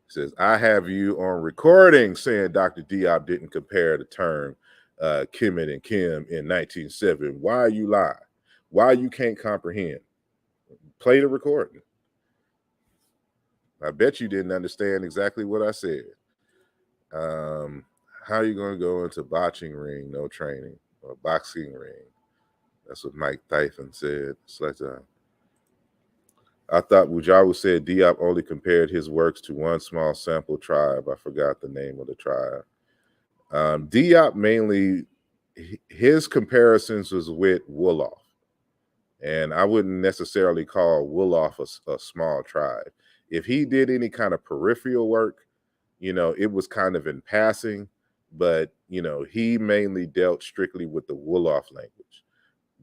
Says, I have you on recording saying Dr. Diop didn't compare the term Kemet and Kim in 1907. Why you lie? Why you can't comprehend? Play the recording. I bet you didn't understand exactly what I said. How are you going to go into boxing ring, no training, or boxing ring? That's what Mike Typhon said. I thought Wujawu said Diop only compared his works to one small sample tribe. I forgot the name of the tribe. Diop mainly, his comparisons was with Wolof. And I wouldn't necessarily call Wolof a small tribe. If he did any kind of peripheral work, it was kind of in passing, but, he mainly dealt strictly with the Wolof language.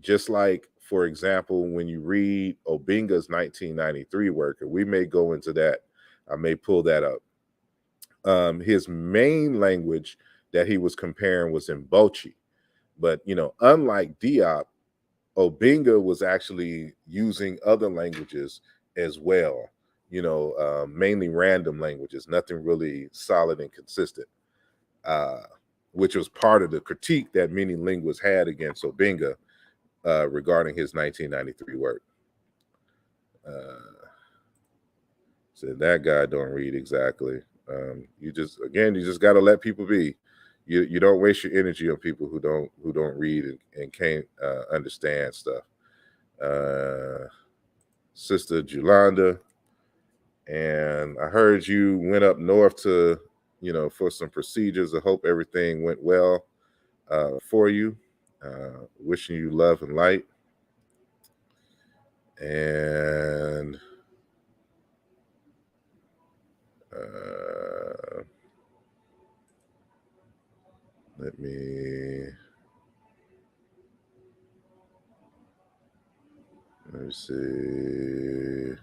Just like, for example, when you read Obinga's 1993 work, and we may go into that, I may pull that up. His main language that he was comparing was in Bochi. But, unlike Diop, Obinga was actually using other languages as well, mainly random languages, nothing really solid and consistent, which was part of the critique that many linguists had against Obinga regarding his 1993 work. So that guy don't read exactly. You just got to let people be. You don't waste your energy on people who don't read and can't understand stuff. Sister Julanda. And I heard you went up north to, for some procedures. I hope everything went well for you. Wishing you love and light. And let me see.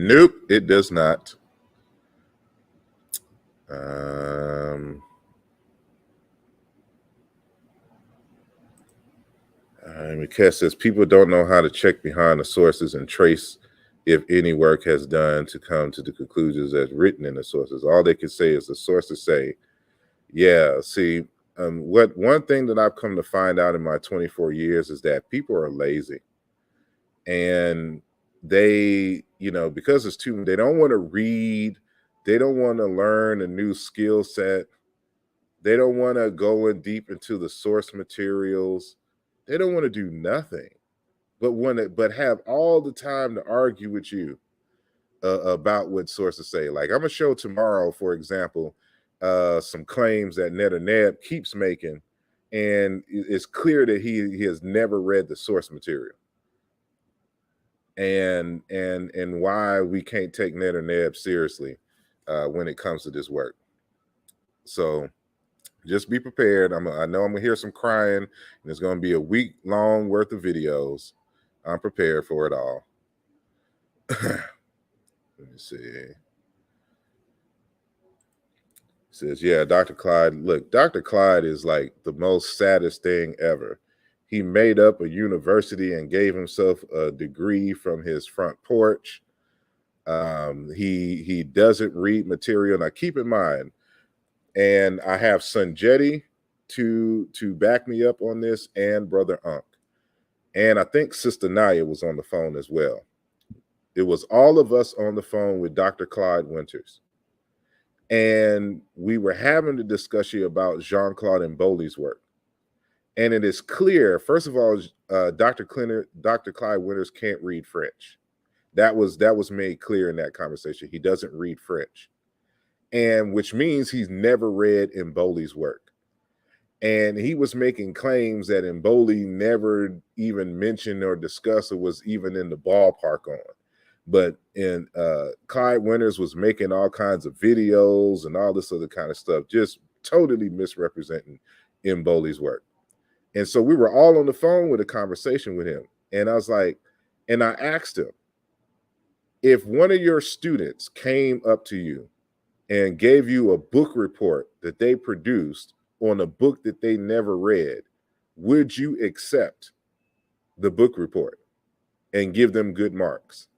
Nope, it does not. Cass says people don't know how to check behind the sources and trace if any work has done to come to the conclusions as written in the sources. All they can say is the sources say, yeah, see, one thing that I've come to find out in my 24 years is that people are lazy. And they, because it's too, they don't want to read, they don't want to learn a new skill set. They don't want to go in deep into the source materials. They don't want to do nothing, but have all the time to argue with you about what sources say. Like I'm gonna show tomorrow, for example, some claims that Ned keeps making, and it's clear that he has never read the source material, and why we can't take Ned seriously when it comes to this work. So just be prepared. I know I'm gonna hear some crying, and it's gonna be a week long worth of videos. I'm prepared for it all. Let me see. It says, yeah, Dr. Clyde. Look, Dr. Clyde is like the most saddest thing ever. He made up a university and gave himself a degree from his front porch. He doesn't read material. Now, keep in mind, and I have Sunjeti to back me up on this, and Brother Unk. And I think Sister Naya was on the phone as well. It was all of us on the phone with Dr. Clyde Winters. And we were having a discussion about Jean-Claude Mboli's work. And it is clear, first of all, Dr. Clyde Winters can't read French. That was made clear in that conversation. He doesn't read French. And which means he's never read Mboli's work. And he was making claims that Mboli never even mentioned or discussed or was even in the ballpark on. But Clyde Winters was making all kinds of videos and all this other kind of stuff, just totally misrepresenting Mboli's work. And so we were all on the phone with a conversation with him. And I was like, and I asked him, if one of your students came up to you and gave you a book report that they produced on a book that they never read, would you accept the book report and give them good marks?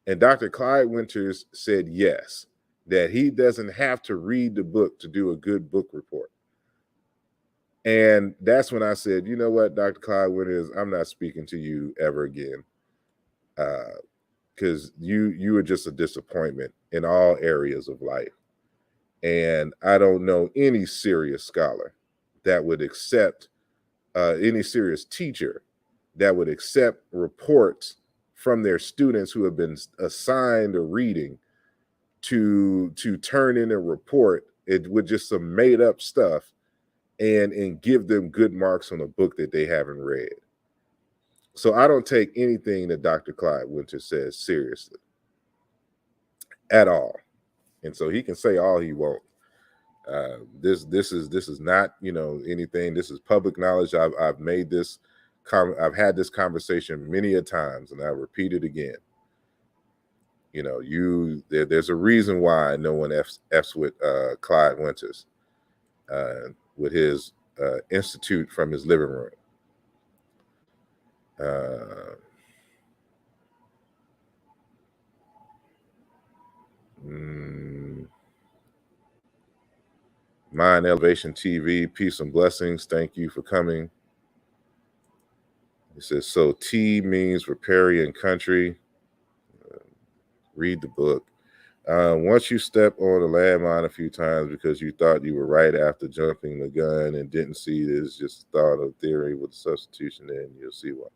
And Dr. Clyde Winters said yes, that he doesn't have to read the book to do a good book report. And that's when I said, you know what, Dr. Clyde Winters, I'm not speaking to you ever again, because you are just a disappointment in all areas of life. And I don't know any serious scholar that would accept, any serious teacher that would accept reports from their students who have been assigned a reading to turn in a report with just some made up stuff and give them good marks on a book that they haven't read. So I don't take anything that Dr. Clyde Winters says seriously at all. And so he can say all he wants. This is not, anything. This is public knowledge. I've made this. I've had this conversation many a times, and I repeat it again. There's a reason why no one f's with Clyde Winters, with his institute from his living room. Mind Elevation TV, peace and blessings. Thank you for coming. It says, so T means riparian country. Read the book. Once you step on a landmine a few times because you thought you were right after jumping the gun and didn't see this, just thought of theory with the substitution, then you'll see why.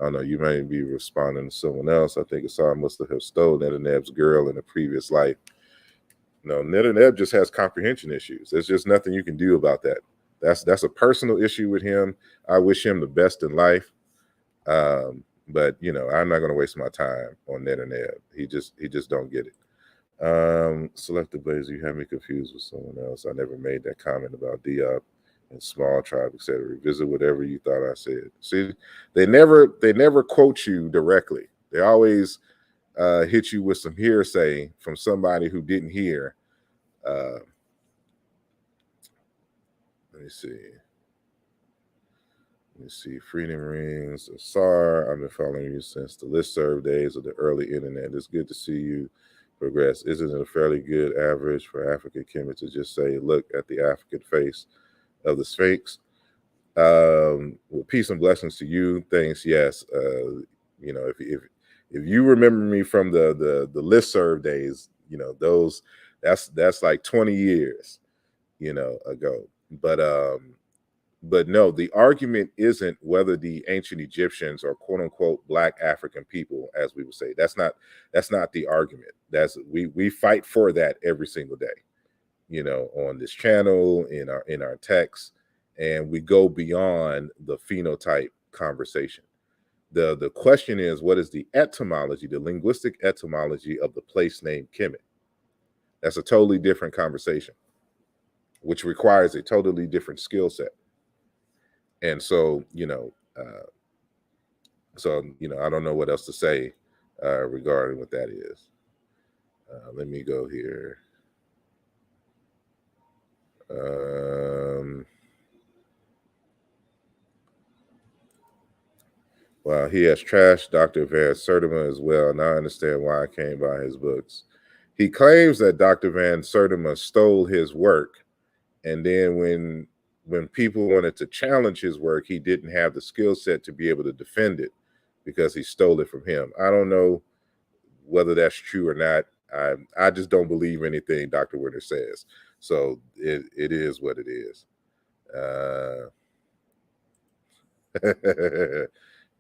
I don't know. You may be responding to someone else. I think Asar must have stole Netaneb's girl in a previous life. No, Netaneb just has comprehension issues. There's just nothing you can do about that. That's a personal issue with him. I wish him the best in life. But I'm not going to waste my time on Netaneb. He just don't get it. Selective Blazer, you have me confused with someone else. I never made that comment about Diop and small tribe, etc. Revisit whatever you thought I said. See, they never quote you directly. They always hit you with some hearsay from somebody who didn't hear. Let me see. Let me see. Freedom Rings, Asar. I've been following you since the listserv days of the early internet. It's good to see you progress. Isn't it a fairly good average for African Kemet to just say, look at the African face of the Sphinx? Well, peace and blessings to you. Thanks. Yes. If you remember me from the listserv days, those that's like 20 years, ago. But no, the argument isn't whether the ancient Egyptians are quote unquote Black African people, as we would say. That's not the argument. We fight for that every single day, on this channel, in our texts, and we go beyond the phenotype conversation. The question is, what is the etymology, the linguistic etymology of the place name Kemet? That's a totally different conversation, which requires a totally different skill set. And so, I don't know what else to say regarding what that is. Let me go here. Well, he has trashed Dr. Van Sertima as well. Now I understand why I came by his books. He claims that Dr. Van Sertima stole his work, and then when people wanted to challenge his work, he didn't have the skill set to be able to defend it because he stole it from him. I don't know whether that's true or not. I just don't believe anything Dr. Winter says. So it is what it is.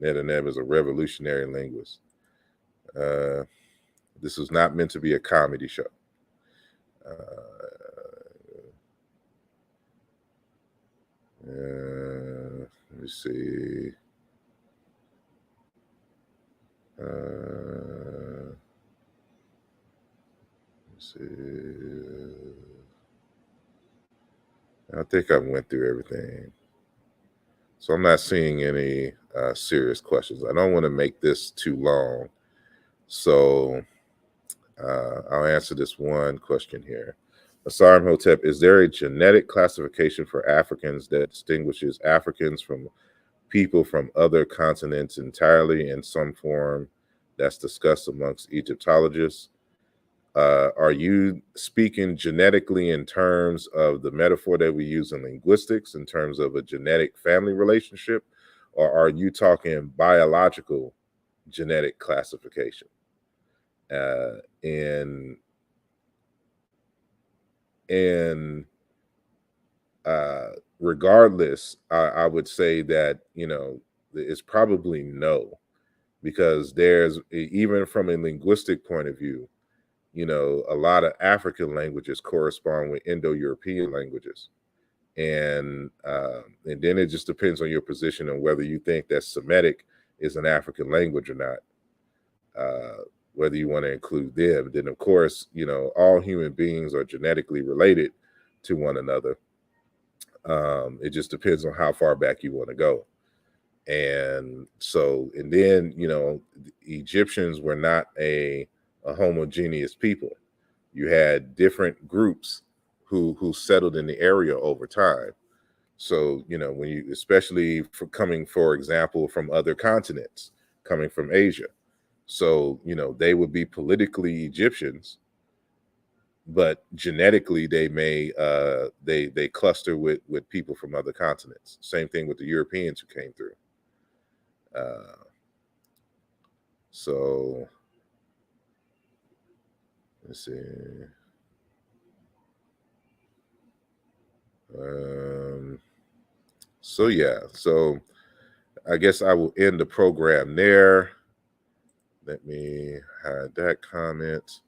Netaneb is a revolutionary linguist. This was not meant to be a comedy show. Let me see. Let's see. I think I went through everything. So I'm not seeing any serious questions. I don't want to make this too long. So I'll answer this one question here. asarimhotep, is there a genetic classification for Africans that distinguishes Africans from people from other continents entirely in some form that's discussed amongst Egyptologists? Are you speaking genetically in terms of the metaphor that we use in linguistics, in terms of a genetic family relationship, or are you talking biological genetic classification? And regardless, I would say that it's probably no, because there's, even from a linguistic point of view, a lot of African languages correspond with Indo-European languages. And then it just depends on your position on whether you think that Semitic is an African language or not, whether you want to include them. Then, of course, all human beings are genetically related to one another. It just depends on how far back you want to go. And so, and then, Egyptians were not a homogeneous people. You had different groups who settled in the area over time. So, when you, especially coming, for example, from other continents, coming from Asia. So, they would be politically Egyptians, but genetically they may they cluster with people from other continents. Same thing with the Europeans who came through. So Let's see. So yeah, so I guess I will end the program there. Let me hide that comment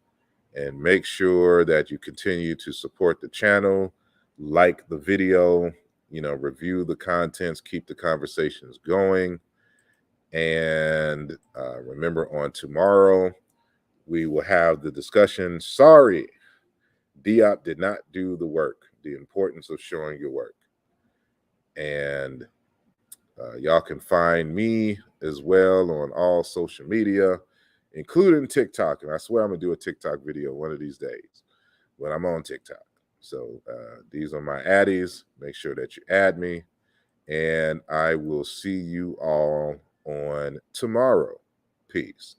and make sure that you continue to support the channel, like the video, review the contents, keep the conversations going. And remember, on tomorrow, we will have the discussion. Sorry, Diop did not do the work, the importance of showing your work. And y'all can find me as well on all social media, including TikTok. And I swear I'm going to do a TikTok video one of these days when I'm on TikTok. So these are my addies. Make sure that you add me. And I will see you all on tomorrow. Peace.